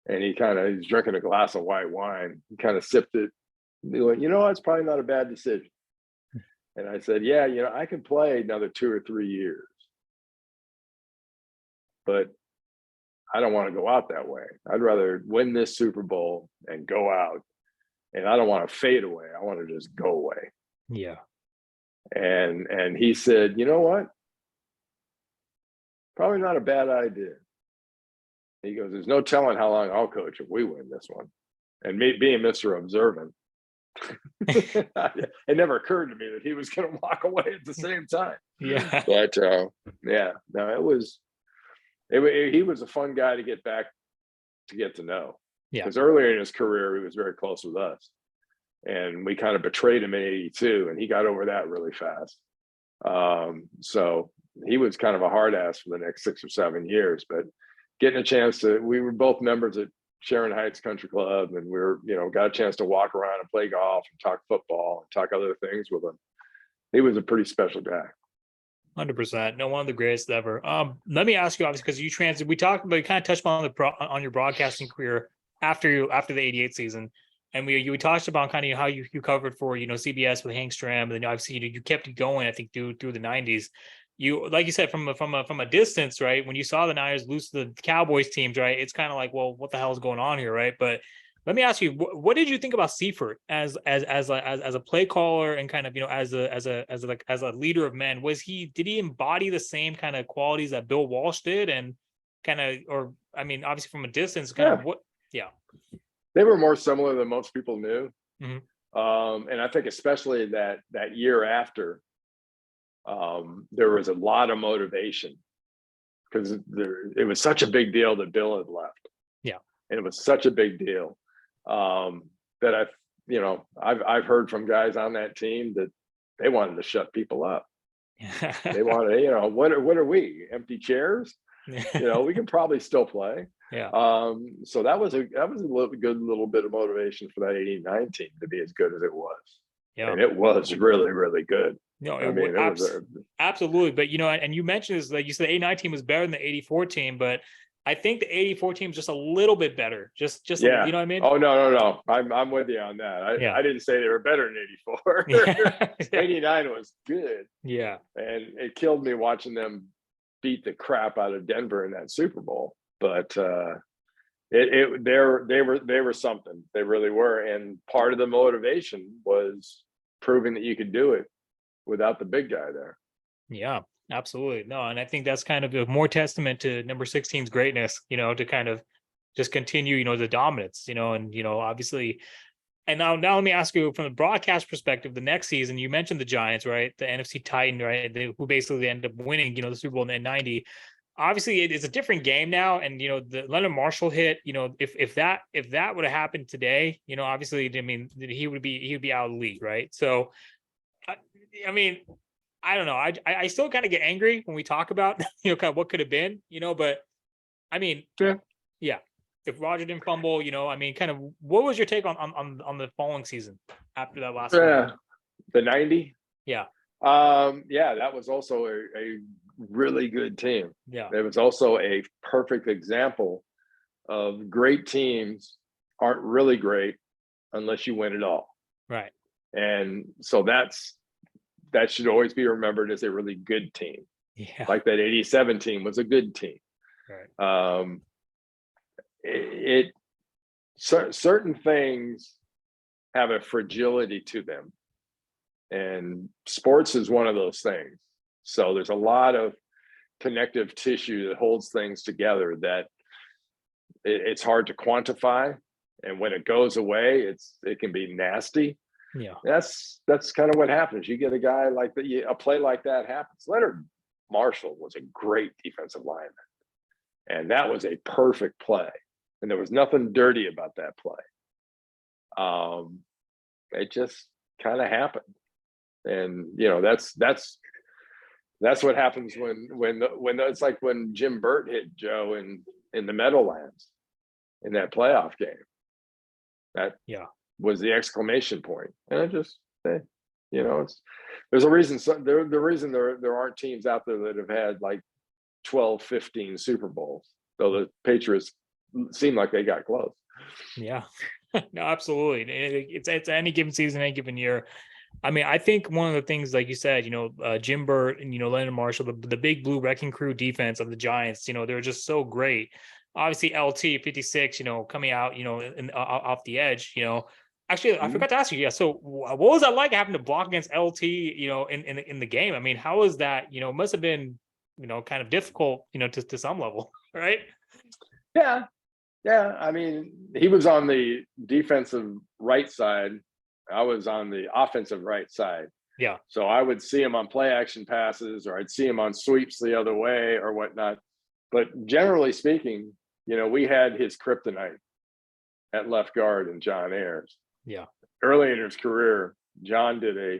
And he's drinking a glass of white wine. He kind of sipped it. He went, "It's probably not a bad decision." And I said, "Yeah, I can play another 2 or 3 years, but I don't want to go out that way. I'd rather win this Super Bowl and go out. And I don't want to fade away. I want to just go away." Yeah. And he said, "You know what? Probably not a bad idea." He goes, "There's no telling how long I'll coach if we win this one." And me being Mr. Observant, it never occurred to me that he was going to walk away at the same time. Yeah. But no, he was a fun guy to get to know. Yeah. Because earlier in his career, he was very close with us, and we kind of betrayed him in '82, and he got over that really fast. So he was kind of a hard ass for the next 6 or 7 years, but getting a chance we were both members at Sharon Heights Country Club, and got a chance to walk around and play golf and talk football and talk other things with him. He was a pretty special guy. 100%. No, one of the greatest ever. Let me ask you, obviously, because we talked about, you kind of touched on your broadcasting career after the '88 season, and we talked about kind of how you covered for CBS with Hank Stram, and then obviously you kept it going, I think, through the '90s. You, like you said, from a distance, right? When you saw the Niners lose to the Cowboys teams, right? It's kind of like, well, what the hell is going on here, right? But Let me ask you, what did you think about Seifert as a play caller and kind of, as a leader of men? Did he embody the same kind of qualities that Bill Walsh did, and kind of, or I mean, obviously from a distance, kind of Yeah, what? Yeah. they were more similar than most people knew. Mhm. And I think especially that year after, there was a lot of motivation because it was such a big deal that Bill had left, Yeah. and it was such a big deal that I've heard from guys on that team that they wanted to shut people up. They wanted, what are we, empty chairs? We can probably still play. Yeah. So that was a good little bit of motivation for that '89 team to be as good as it was, Yeah. and it was really, really good. No, I mean, it was absolutely. But and you mentioned this, like you said, the '89 team was better than the '84 team, but I think the '84 team is just a little bit better. Just you yeah. know what I mean? Oh, no. I'm with you on that. Yeah. I didn't say they were better than '84. Yeah. '89 was good, Yeah. and it killed me watching them beat the crap out of Denver in that Super Bowl. But they were something. They really were, and part of the motivation was proving that you could do it without the big guy there. Yeah, absolutely. No, and I think that's kind of a more testament to number 16's greatness, to kind of just continue, the dominance, and obviously. And now let me ask you from the broadcast perspective, the next season, you mentioned the Giants, right? The NFC Titan, right? Who basically ended up winning, the Super Bowl in '90. Obviously, it's a different game now. And the Leonard Marshall hit, if that would have happened today, obviously, I mean, he would be out of the league, right? So I, I mean, I don't know. I still kind of get angry when we talk about kind of what could have been, but I mean, Yeah. yeah. If Roger didn't fumble, I mean, kind of what was your take on the following season after that last win? Yeah, the '90. Yeah. Yeah, that was also a really good team. Yeah. It was also a perfect example of great teams aren't really great unless you win it all. Right. And so that should always be remembered as a really good team. Yeah. Like that '87 team was a good team. Right. Certain things have a fragility to them, and sports is one of those things. So there's a lot of connective tissue that holds things together that it's hard to quantify, and when it goes away, it can be nasty. Yeah. That's kind of what happens. You get a guy like that, a play like that happens. Leonard Marshall was a great defensive lineman, and that was a perfect play, and there was nothing dirty about that play. It just kind of happened, and that's what happens when it's like when Jim Burt hit Joe in the Meadowlands in that playoff game. That was the exclamation point, and it just there's a reason. The reason there aren't teams out there that have had like 12, 15 Super Bowls, though the Patriots seem like they got close. Yeah. No, absolutely. It's any given season, any given year. I mean, I think one of the things, like you said, Jim Burt and Leonard Marshall, the big blue wrecking crew defense of the Giants, they're just so great. Obviously, LT 56, coming out, off the edge, Actually, I forgot to ask you. Yeah. So, what was that like having to block against LT? In the game. I mean, how was that? It must have been, kind of difficult. To some level, right? Yeah. I mean, he was on the defensive right side. I was on the offensive right side. Yeah. So I would see him on play action passes, or I'd see him on sweeps the other way or whatnot. But generally speaking, we had his kryptonite at left guard and John Ayers. Yeah. Early in his career, John did a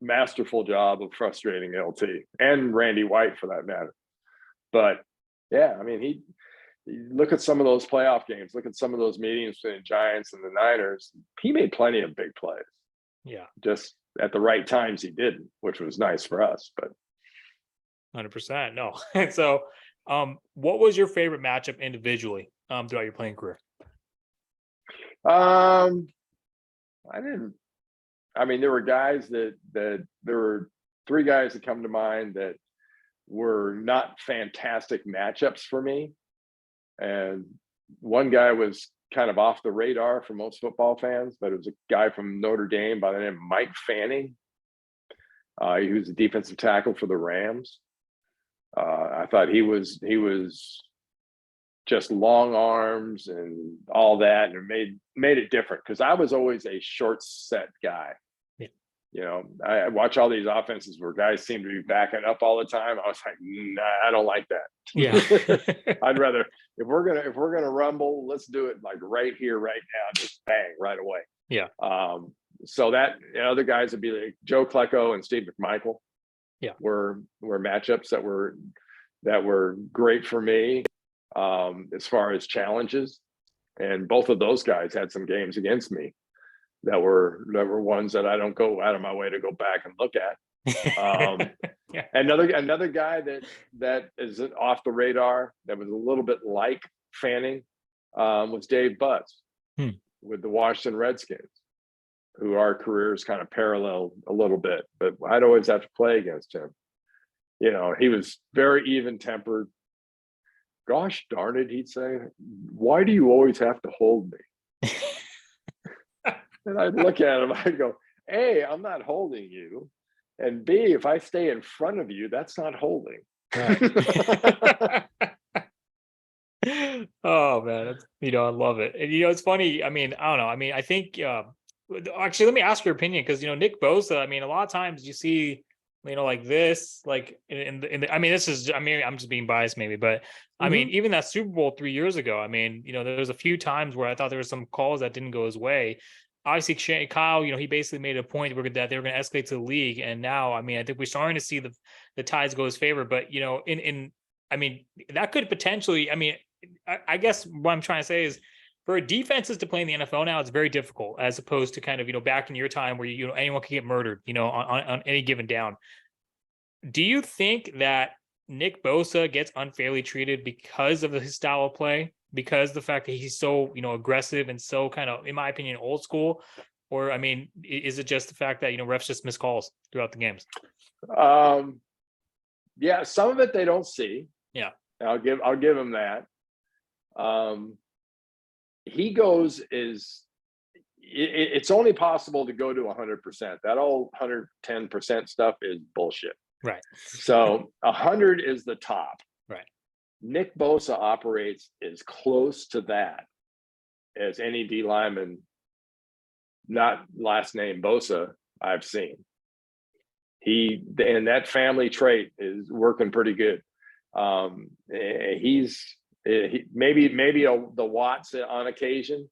masterful job of frustrating LT and Randy White for that matter. But yeah, I mean, he look at some of those playoff games, look at some of those meetings between the Giants and the Niners. He made plenty of big plays. Yeah. Just at the right times he didn't, which was nice for us. But 100%. No. So, what was your favorite matchup individually throughout your playing career? I mean, there were guys that there were three guys that come to mind that were not fantastic matchups for me. And one guy was kind of off the radar for most football fans, but it was a guy from Notre Dame by the name of Mike Fanning. He was a defensive tackle for the Rams. I thought he was just long arms and all that, and it made it different because I was always a short set guy. Yeah. I watch all these offenses where guys seem to be backing up all the time. I was like, nah, I don't like that. Yeah. I'd rather, if we're gonna rumble, let's do it like right here, right now, just bang right away. Yeah. So that other guys would be like Joe Klecko and Steve McMichael. Yeah. Were matchups that were great for me as far as challenges. And both of those guys had some games against me that were ones that I don't go out of my way to go back and look at. Yeah. Another guy that is off the radar that was a little bit like Fanning was Dave Butts with the Washington Redskins, who our careers kind of parallel a little bit, but I'd always have to play against him. He was very even-tempered. Gosh darn it, he'd say, why do you always have to hold me? And I'd look at him, I'd go, A, I'm not holding you. And B, if I stay in front of you, that's not holding. Right. Oh man, that's, I love it. And it's funny. I mean, I don't know. I mean, I think actually, let me ask your opinion because Nick Bosa. I mean, a lot of times you see, like this, like in the. I mean, I'm just being biased maybe, but I mean, even that Super Bowl 3 years ago. I mean, there was a few times where I thought there were some calls that didn't go his way. Obviously, Kyle, he basically made a point that they were going to escalate to the league, and now, I mean, I think we're starting to see the tides go his favor. But I mean, that could potentially. I mean, I guess what I'm trying to say is, for defenses to play in the NFL now, it's very difficult as opposed to kind of back in your time where anyone could get murdered, on any given down. Do you think that Nick Bosa gets unfairly treated because of his style of play? Because the fact that he's so, aggressive and so kind of, in my opinion, old school? Or, I mean, is it just the fact that, refs just miss calls throughout the games? Yeah, some of it they don't see. Yeah. I'll give him that. He goes it's only possible to go to 100%. That old 110% stuff is bullshit. Right. So 100 is the top. Right. Nick Bosa operates as close to that as any D lineman, not last name Bosa, I've seen. And that family trait is working pretty good. He's maybe the Watts on occasion,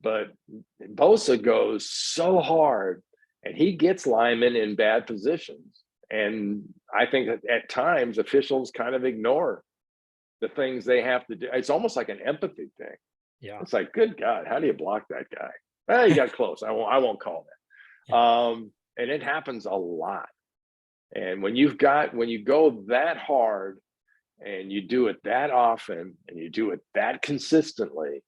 but Bosa goes so hard, and he gets linemen in bad positions. And I think that at times officials kind of ignore the things they have to do. It's almost like an empathy thing. Yeah. It's like, good God, how do you block that guy? Well, he got close. I won't call that. Yeah. And it happens a lot. And when you go that hard and you do it that often and you do it that consistently,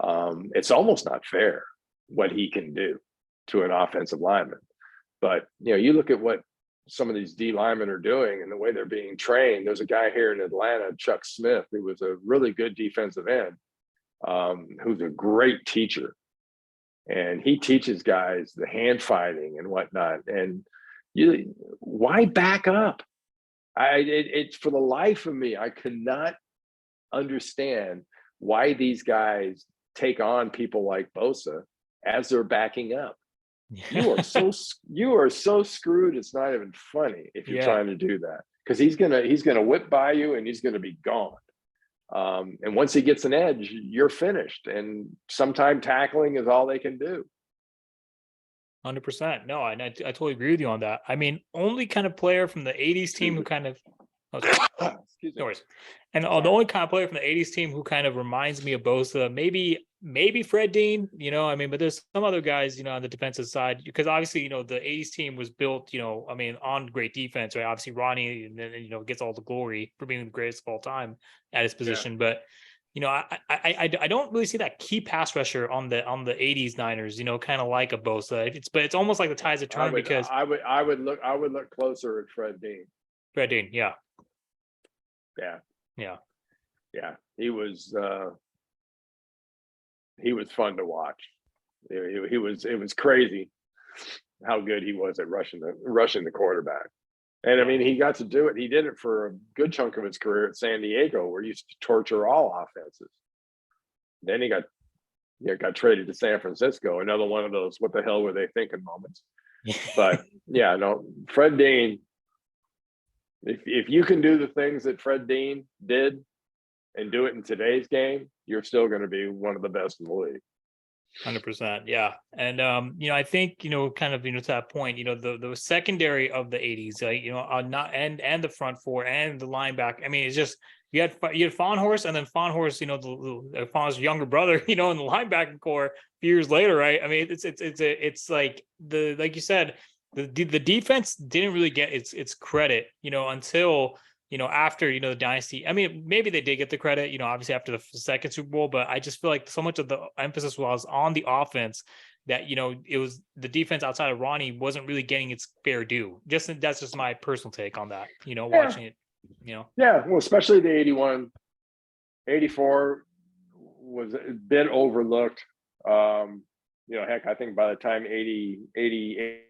it's almost not fair what he can do to an offensive lineman. But you look at what some of these D linemen are doing and the way they're being trained. There's a guy here in Atlanta, Chuck Smith, who was a really good defensive end, who's a great teacher. And he teaches guys the hand fighting and whatnot. And why back up? It's for the life of me, I cannot understand why these guys take on people like Bosa as they're backing up. You are so screwed. It's not even funny if you're trying to do that, because he's gonna whip by you and he's gonna be gone. And once he gets an edge, you're finished. And sometimes tackling is all they can do. 100%. No, I totally agree with you on that. I mean, only kind of player from the 80s team who kind of excuse me. No worries. And the only kind of player from the 80s team who kind of reminds me of Bosa, maybe Fred Dean, I mean, but there's some other guys, on the defensive side, because obviously, the 80s team was built, I mean, on great defense, right? Obviously Ronnie, and then, gets all the glory for being the greatest of all time at his position. Yeah. But, I don't really see that key pass rusher on the 80s Niners, kind of like a Bosa. It's almost like the tides have turned because I would look closer at Fred Dean. Fred Dean, yeah. Yeah. Yeah. Yeah. He was he was fun to watch. It was crazy how good he was at rushing the quarterback. And I mean, he got to do it. He did it for a good chunk of his career at San Diego, where he used to torture all offenses. Then he got traded to San Francisco. Another one of those "what the hell were they thinking" moments. But yeah, no, Fred Dean. If you can do the things that Fred Dean did and do it in today's game, you're still going to be one of the best in the league. 100%. Yeah. And, I think, kind of, to that point, the secondary of the 80s, not and the front four and the linebacker. I mean, it's just, you had Fawnhorse, and then Fawnhorse, the Fawnhorse's younger brother, in the linebacking core a few years later. Right. I mean, it's like like you said, the defense didn't really get its credit, until, after, the dynasty. I mean, maybe they did get the credit, obviously after the second Super Bowl, but I just feel like so much of the emphasis was on the offense that, it was the defense outside of Ronnie wasn't really getting its fair due. That's just my personal take on that, watching it, Yeah, well, especially the 81, 84 was a bit overlooked. Heck, I think by the time 88,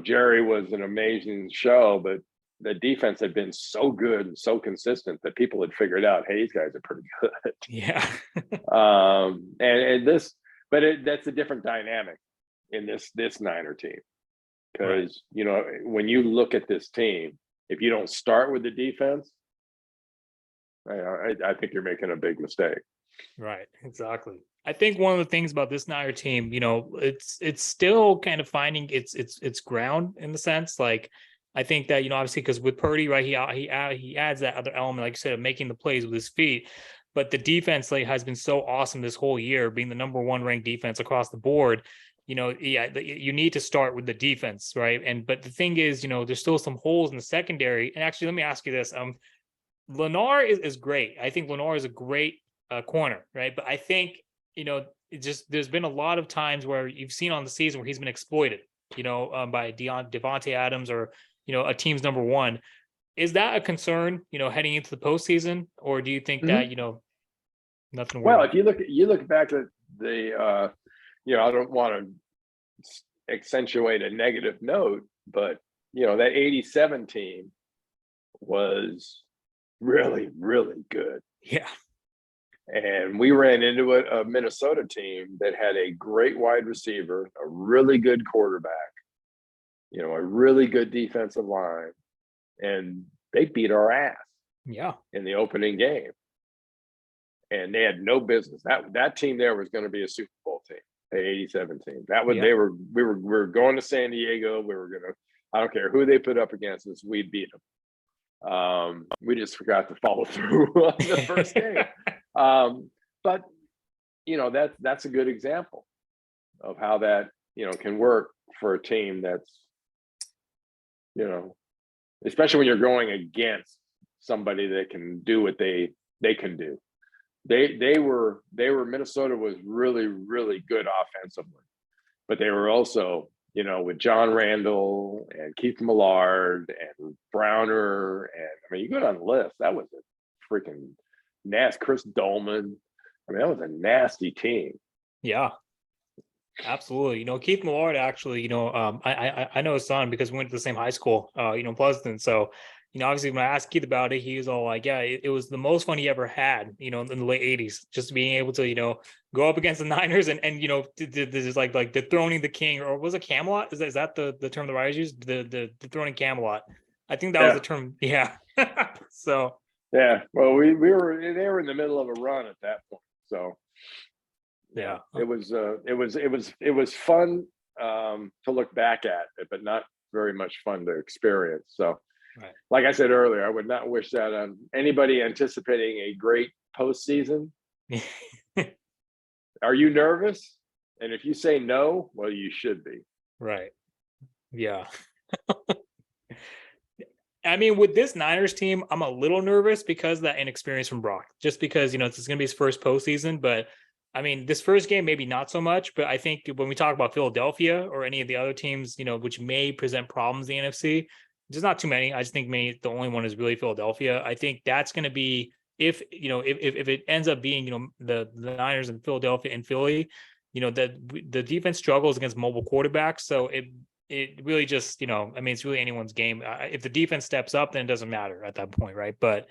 Jerry was an amazing show, but the defense had been so good and so consistent that people had figured out, hey, these guys are pretty good. Yeah. And this, but that's a different dynamic in this Niner team, because when you look at this team, if you don't start with the defense, I think you're making a big mistake. Right. Exactly. I think one of the things about this Niner team, it's still kind of finding its ground, in the sense, like, I think that, obviously, because with Purdy, right, he adds that other element, like you said, of making the plays with his feet. But the defense, like, has been so awesome this whole year, being the number one ranked defense across the board. You need to start with the defense, right? But the thing is, there's still some holes in the secondary. And actually, let me ask you this: Lennar is great. I think Lennar is a great corner, right? But I think, there's been a lot of times where you've seen on the season where he's been exploited, by Devontae Adams, or a team's number one. Is that a concern, heading into the postseason, or do you think that, nothing? Well, if you look back at the, I don't want to accentuate a negative note, but that 87 team was really, really good. Yeah. And we ran into a Minnesota team that had a great wide receiver, a really good quarterback, a really good defensive line, and they beat our ass. Yeah. In the opening game. And they had no business. That team there was going to be a Super Bowl team, the 87 team. We were going to San Diego. We were going to, I don't care who they put up against us, we'd beat them. We just forgot to follow through on the first game. But that's a good example of how that can work for a team that's especially when you're going against somebody that can do what they can do. Minnesota was really, really good offensively, but they were also with John Randall and Keith Millard and Browner, and I mean, you go down the list, that was a freaking nasty. Chris Dolman. I mean, that was a nasty team. Yeah, absolutely. Keith Millard, actually, I know his son because we went to the same high school, Pleasanton. So, obviously when I asked Keith about it, he was all like, yeah, it was the most fun he ever had, in the late 80s, just being able to, go up against the Niners and just like dethroning the king, or was it Camelot? Is that the term the writers used? The dethroning Camelot. I think that was the term. Yeah. So. Yeah. Well, they were in the middle of a run at that point. So. Yeah. It was fun to look back at it, but not very much fun to experience. So. Right. Like I said earlier, I would not wish that on anybody anticipating a great postseason. Are you nervous? And if you say no, well, you should be. Right. Yeah. I mean, with this Niners team, I'm a little nervous because of that inexperience from Brock, just because, it's going to be his first postseason. But I mean, this first game, maybe not so much. But I think when we talk about Philadelphia or any of the other teams, which may present problems in the NFC, there's not too many. I just think the only one is really Philadelphia. I think that's going to be if it ends up being, the Niners and Philadelphia and Philly, that the defense struggles against mobile quarterbacks. So it really just, it's really anyone's game. If the defense steps up, then it doesn't matter at that point, right? But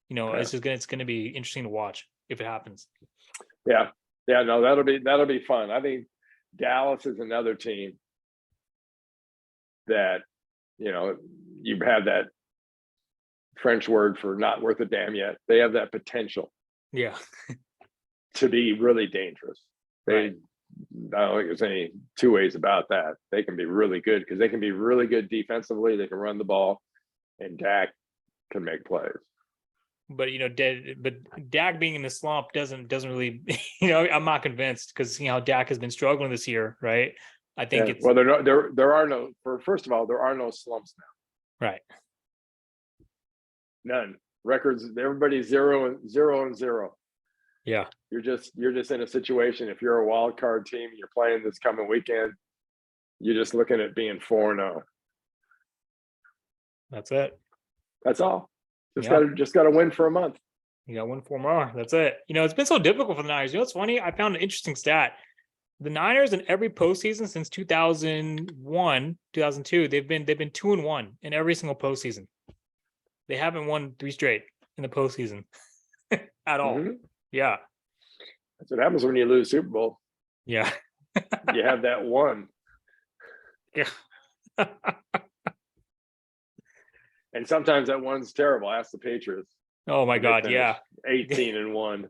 it's gonna be interesting to watch if it happens. Yeah, yeah, no, that'll be fun. I think Dallas is another team that you have that French word for not worth a damn yet. They have that potential Yeah, to be really dangerous. right. I don't think there's any two ways about that. They can be really good because they can be really good defensively. They can run the ball, and Dak can make plays. But Dak being in the slump doesn't really, I'm not convinced because how Dak has been struggling this year, right? I think it's well, there are no. First of all, there are no slumps now. right. None. Records. Everybody's 0-0. Yeah, You're just in a situation. If you're a wild card team, you're playing this coming weekend. You're just looking at being 4-0. that's it. That's all. Yeah. Just got to win for a month. You got 1 4 more. That's it. It's been so difficult for the Niners. It's funny. I found an interesting stat. The Niners in every postseason since 2001, 2002, they've been 2-1 in every single postseason. They haven't won 3 straight in the postseason at all. Mm-hmm. Yeah. That's what happens when you lose Super Bowl. Yeah. You have that one. Yeah. And sometimes that one's terrible. Ask the Patriots. Oh my God. Yeah. 18-1.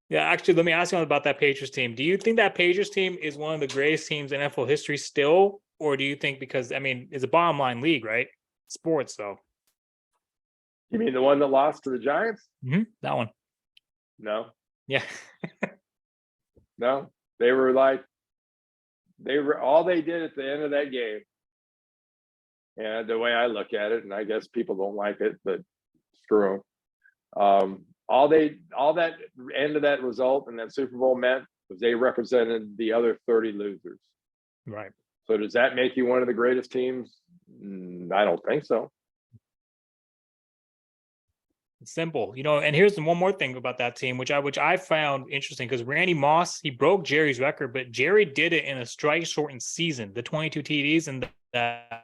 Yeah. Actually, let me ask you about that Patriots team. Do you think that Patriots team is one of the greatest teams in NFL history still? Or do you think because, it's a bottom line league, right? Sports, though. You mean the one that lost to the Giants? Mm-hmm. That one. No. Yeah. No. All they did at the end of that game. And the way I look at it, and I guess people don't like it, but screw them. All that end of that result and that Super Bowl meant was they represented the other 30 losers. Right. So does that make you one of the greatest teams? I don't think so. It's simple, and here's one more thing about that team, which I found interesting because Randy Moss, he broke Jerry's record, but Jerry did it in a strike shortened season, the 22 TDs and that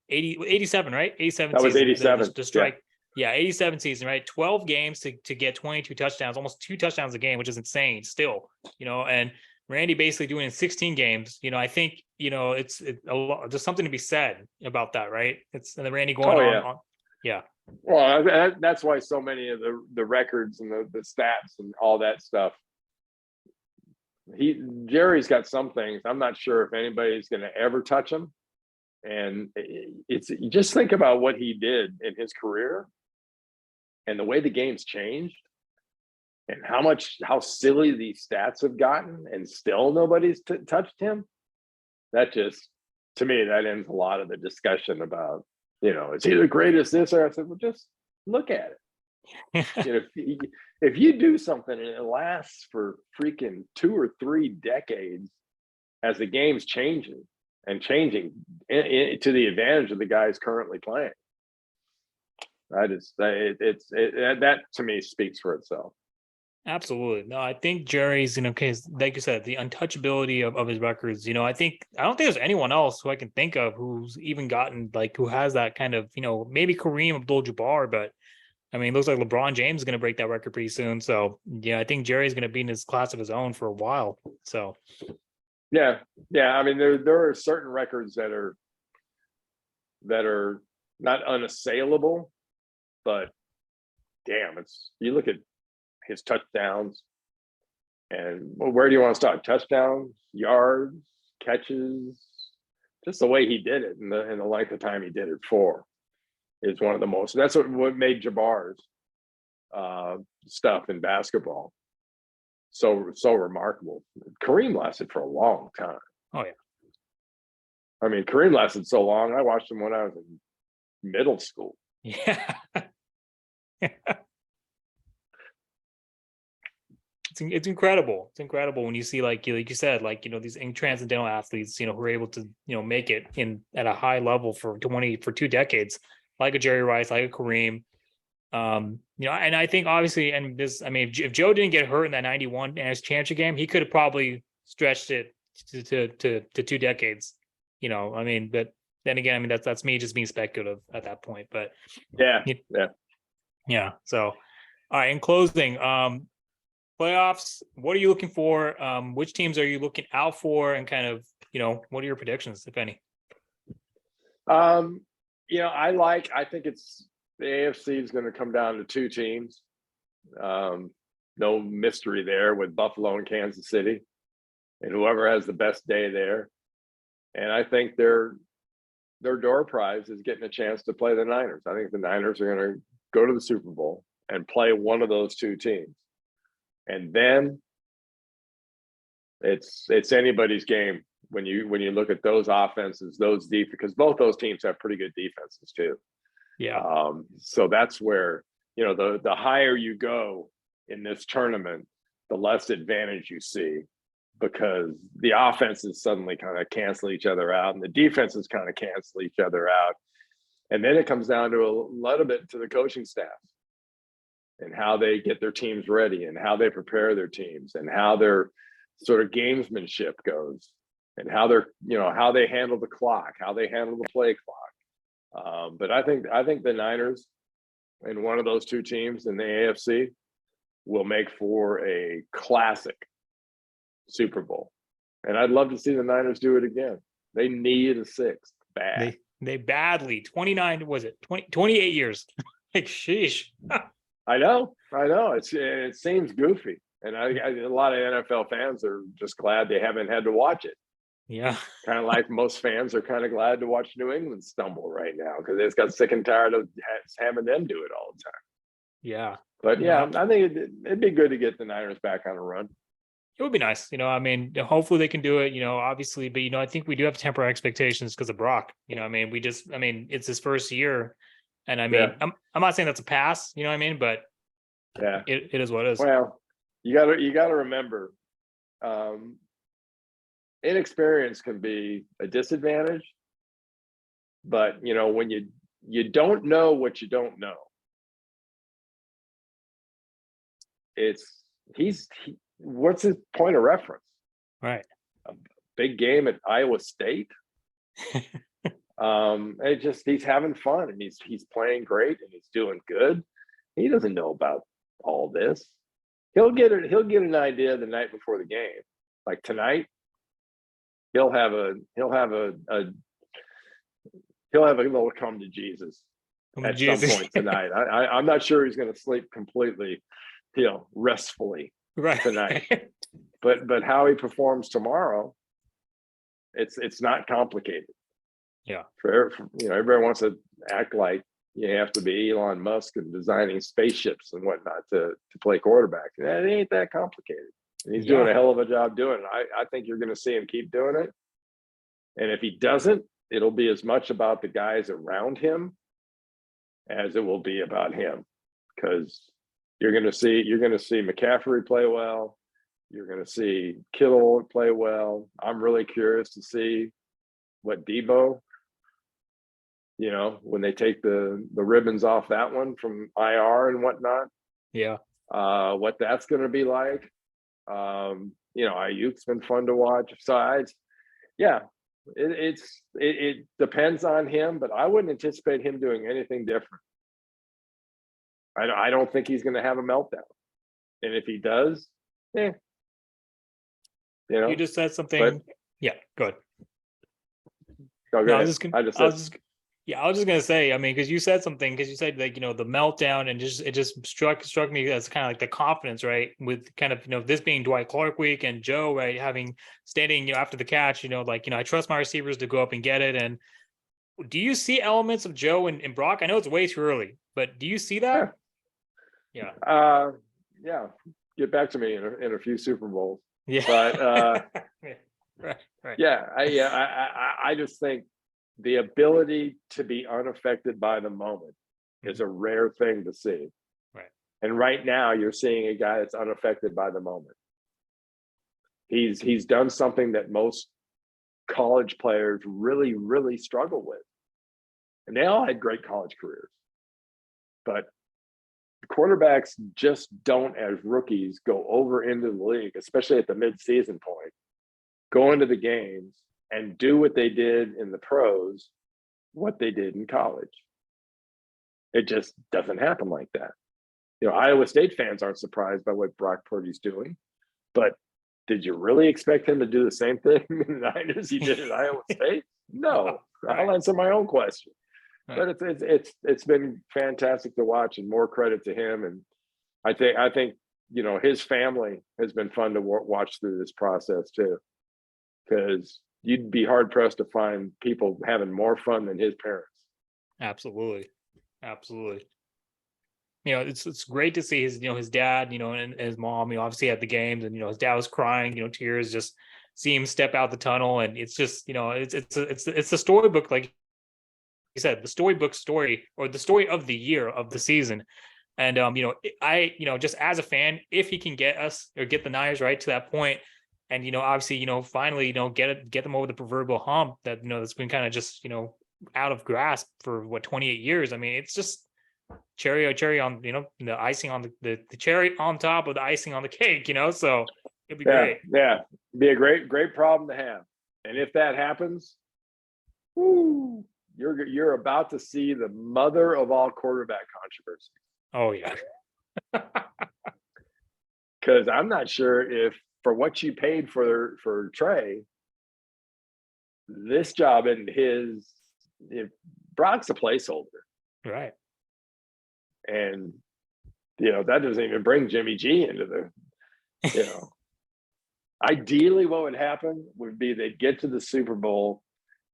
87, right? 87 That was season, 87. the strike. Yeah, 87 season, right? 12 games to get 22 touchdowns, almost 2 touchdowns a game, which is insane still, and Randy basically doing it in 16 games. I think, it's a lot, there's something to be said about that, right? And then Randy going on. Yeah. Well, that's why so many of the records and the stats and all that stuff. Jerry's got some things. I'm not sure if anybody's going to ever touch him. And you just think about what he did in his career and the way the game's changed and how silly these stats have gotten and still nobody's touched him. That just, to me, that ends a lot of the discussion about, is he the greatest this or I said, well, just look at it. If you do something and it lasts for freaking 2 or 3 decades as the game's changing to the advantage of the guys currently playing, that to me speaks for itself. Absolutely. No, I think Jerry's, case, like you said, the untouchability of his records, I don't think there's anyone else who I can think of who's even gotten who has that kind of, maybe Kareem Abdul-Jabbar, but it looks like LeBron James is going to break that record pretty soon. So yeah, I think Jerry's going to be in his class of his own for a while. So yeah. There are certain records that are not unassailable, but damn, you look at his touchdowns and where do you want to start? Touchdowns, yards, catches, just the way he did it and the length of time he did it for is one of the most. That's what made Jabbar's stuff in basketball so remarkable. Kareem lasted for a long time. Oh yeah. Kareem lasted so long. I watched him when I was in middle school. Yeah. It's incredible. It's incredible when you see like you said, these transcendental athletes, who are able to, make it at a high level for 2 decades, like a Jerry Rice, like a Kareem. And I think obviously, and this, I mean, if Joe didn't get hurt in that 91 as championship game, he could have probably stretched it to 2 decades. I mean, but then again, I mean, that's me just being speculative at that point. But Yeah, y- yeah. yeah. So, all right. In closing, playoffs. What are you looking for? Which teams are you looking out for? And kind of, what are your predictions, if any? Um, I think it's the AFC is going to come down to two teams. No mystery there with Buffalo and Kansas City, and whoever has the best day there. And I think their door prize is getting a chance to play the Niners. I think the Niners are going to go to the Super Bowl and play one of those two teams. And then it's anybody's game when you look at those offenses, those deep, because both those teams have pretty good defenses too. Yeah. So that's where, the higher you go in this tournament, the less advantage you see, because the offenses suddenly kind of cancel each other out and the defenses kind of cancel each other out. And then it comes down to a little bit to the coaching staff and how they get their teams ready and how they prepare their teams and how their sort of gamesmanship goes and how how they handle the clock, how they handle the play clock. But I think the Niners and one of those two teams in the AFC will make for a classic Super Bowl. And I'd love to see the Niners do it again. They need a sixth bad. They badly 29, was it 28 years? Like, sheesh. I know. It seems goofy. And a lot of NFL fans are just glad they haven't had to watch it. Yeah. Kind of like most fans are kind of glad to watch New England stumble right now because they just got sick and tired of having them do it all the time. Yeah. But yeah, I think it'd be good to get the Niners back on a run. It would be nice. I mean, hopefully they can do it, obviously, but, I think we do have to temper our expectations because of Brock. I mean, it's his first year. And I mean, Yeah. I'm not saying that's a pass, what I mean? But yeah, it is what it is. Well, you gotta remember, inexperience can be a disadvantage, but when you don't know what you don't know, what's his point of reference? Right. A big game at Iowa State. He's having fun and he's playing great and he's doing good. He doesn't know about all this. He'll get an idea the night before the game. Like tonight, he'll have a little come to Jesus at some point tonight. I'm not sure he's going to sleep completely, restfully tonight. But how he performs tomorrow, it's not complicated. Yeah. Everybody wants to act like you have to be Elon Musk and designing spaceships and whatnot to play quarterback. It ain't that complicated. And he's doing a hell of a job doing it. I think you're going to see him keep doing it. And if he doesn't, it'll be as much about the guys around him as it will be about him. Because you're going to see McCaffrey play well. You're going to see Kittle play well. I'm really curious to see what Debo, when they take the ribbons off that one from IR and whatnot. Yeah. What that's going to be like. Ayuk's been fun to watch. So it depends on him, but I wouldn't anticipate him doing anything different. I don't think he's going to have a meltdown, and if he does, You just said something. But, yeah, go ahead. I was just gonna say, I mean, because you said something, because you said like, the meltdown, and it just struck me as kind of like the confidence, right? With kind of, this being Dwight Clark week and Joe, right, standing, after the catch, I trust my receivers to go up and get it. And do you see elements of Joe and Brock? I know it's way too early, but do you see that? Yeah. Yeah. Get back to me in a few Super Bowls. Yeah. But right. Yeah. I just think the ability to be unaffected by the moment is a rare thing to see. Right. And right now you're seeing a guy that's unaffected by the moment. He's done something that most college players really, really struggle with. And they all had great college careers. But quarterbacks just don't, as rookies, go over into the league, especially at the mid-season point, go into the games and do what they did in the pros, what they did in college. It just doesn't happen like that. Iowa State fans aren't surprised by what Brock Purdy's doing, but did you really expect him to do the same thing in the Niners he did at Iowa State? No. I'll answer my own question. But it's been fantastic to watch, and more credit to him. And I think his family has been fun to watch through this process too, because you'd be hard pressed to find people having more fun than his parents. Absolutely. It's great to see his dad, and his mom, obviously at the games, and his dad was crying, tears, just see him step out the tunnel, and it's just, it's the storybook, like you said, the storybook story, or the story of the year, of the season. And just as a fan, if he can get us, or get the Niners right to that point, and obviously finally get them over the proverbial hump that that's been kind of just out of grasp for 28 years. I mean, it's just cherry on the icing on the cherry on top of the icing on the cake, so it'd be great. Be a great problem to have. And if that happens, you're about to see the mother of all quarterback controversy. Oh yeah. Because I'm not sure if, for what you paid for Trey, this job isn't his. If Brock's a placeholder, right? And that doesn't even bring Jimmy G into the ideally what would happen would be they'd get to the Super Bowl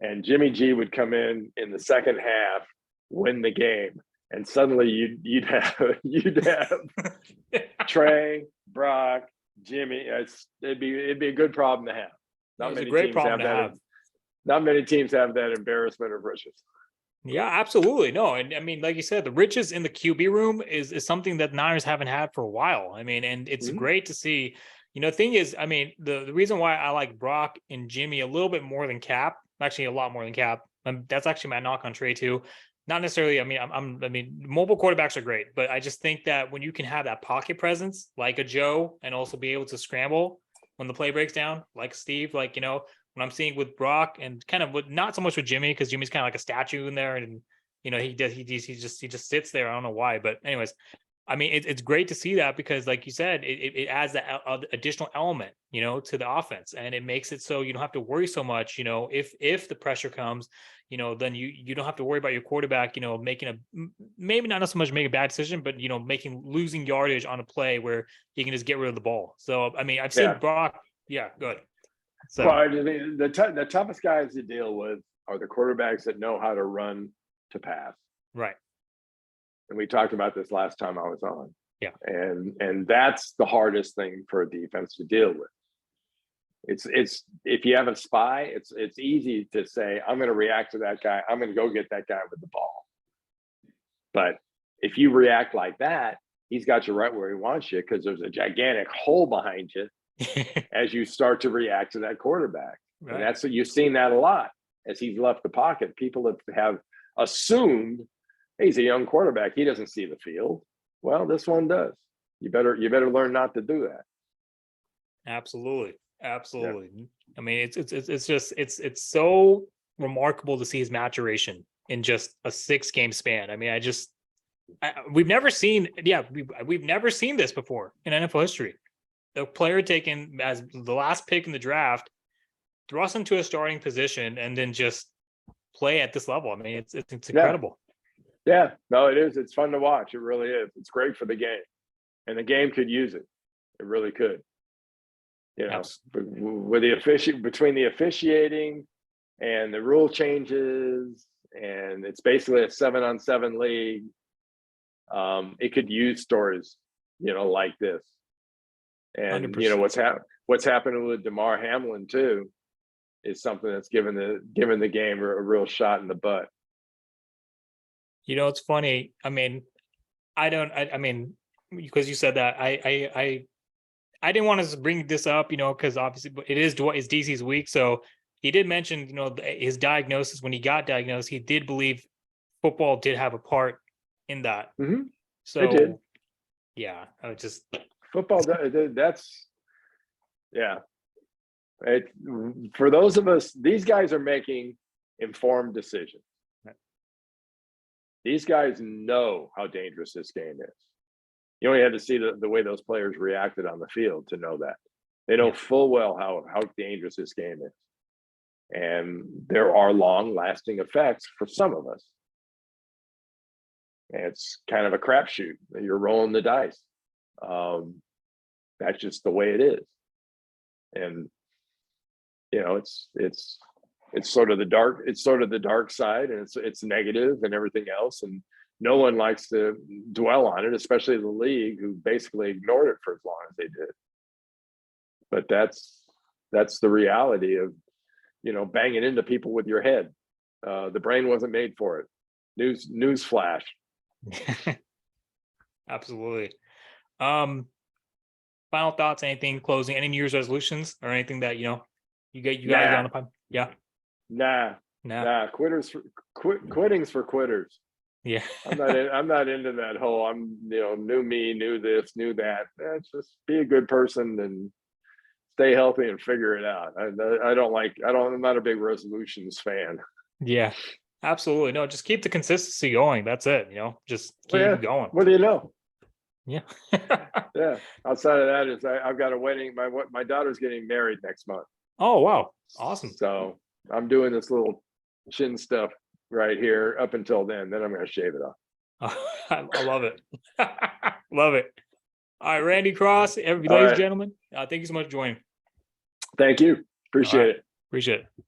and Jimmy G would come in the second half, win the game, and suddenly you'd have Trey, Brock, Jimmy. It'd be a good problem to have. Not many teams have that. Not many teams have that embarrassment of riches. Yeah, absolutely. No, and I mean, like you said, the riches in the QB room is something that Niners haven't had for a while. I mean, and it's great to see. The thing is, I mean, the reason why I like Brock and Jimmy a little bit more than Cap, actually a lot more than Cap, that's actually my knock on Trey too. Not necessarily. I mean, mobile quarterbacks are great, but I just think that when you can have that pocket presence, like a Joe, and also be able to scramble when the play breaks down, like Steve, like what I'm seeing with Brock, and kind of not so much with Jimmy, because Jimmy's kind of like a statue in there, and he just sits there. I don't know why, but anyways, I mean, it's great to see that, because like you said, it adds that additional element, to the offense, and it makes it so you don't have to worry so much, if the pressure comes, then you don't have to worry about your quarterback, making maybe not so much making a bad decision, but losing yardage on a play where he can just get rid of the ball. So I mean, I've seen Brock. Yeah, good. So, well, I mean, the toughest guys to deal with are the quarterbacks that know how to run to pass. Right. And we talked about this last time I was on. Yeah. And that's the hardest thing for a defense to deal with. It's if you have a spy, it's easy to say, I'm going to react to that guy. I'm going to go get that guy with the ball. But if you react like that, he's got you right where he wants you, because there's a gigantic hole behind you as you start to react to that quarterback. Right. And that's what you've seen that a lot as he's left the pocket. People have assumed, hey, he's a young quarterback, he doesn't see the field. Well, this one does. You better learn not to do that. Absolutely. Yeah. I mean, it's so remarkable to see his maturation in just a 6-game span. I mean, we've never seen this before in NFL history. The player taken as the last pick in the draft, thrust into a starting position, and then just play at this level. I mean, it's incredible. Yeah, no, it is. It's fun to watch. It really is. It's great for the game, and the game could use it. It really could. With between the officiating and the rule changes, and it's basically a 7-on-7 league. It could use stories, like this. And 100%. What's happening with Damar Hamlin too is something that's given the game a real shot in the butt. It's funny. I mean, I mean, because you said that, I didn't want to bring this up, because obviously it is DC's week. So he did mention, his diagnosis. When he got diagnosed, he did believe football did have a part in that. Mm-hmm. So it did. Yeah, I would just Football, that's, yeah. It, for those of us, these guys are making informed decisions. These guys know how dangerous this game is. You only had to see the way those players reacted on the field to know that. They know full well how dangerous this game is. And there are long lasting effects for some of us. And it's kind of a crapshoot. You're rolling the dice. That's just the way it is. And you know, it's sort of the dark side, and it's negative and everything else. And no one likes to dwell on it, especially the league, who basically ignored it for as long as they did. But that's the reality of, you know, banging into people with your head. The brain wasn't made for it. News flash. absolutely. Final thoughts, anything closing, any New Year's resolutions or anything that, you know, you guys got on the pipe? Yeah. Nah. Quitting's for quitters. Yeah. I'm not into that whole, new me, new this, new that. Just be a good person and stay healthy and figure it out. I'm not a big resolutions fan. Yeah, absolutely. No, just keep the consistency going. That's it. You know, just keep going. What do you know? Yeah. Yeah. Outside of that is I've got a wedding. My daughter's getting married next month. Oh, wow. Awesome. So I'm doing this little chin stuff right here up until then. Then I'm going to shave it off. I love it. Love it. All right, Randy Cross, ladies and gentlemen, thank you so much for joining. Thank you. Appreciate it. Appreciate it.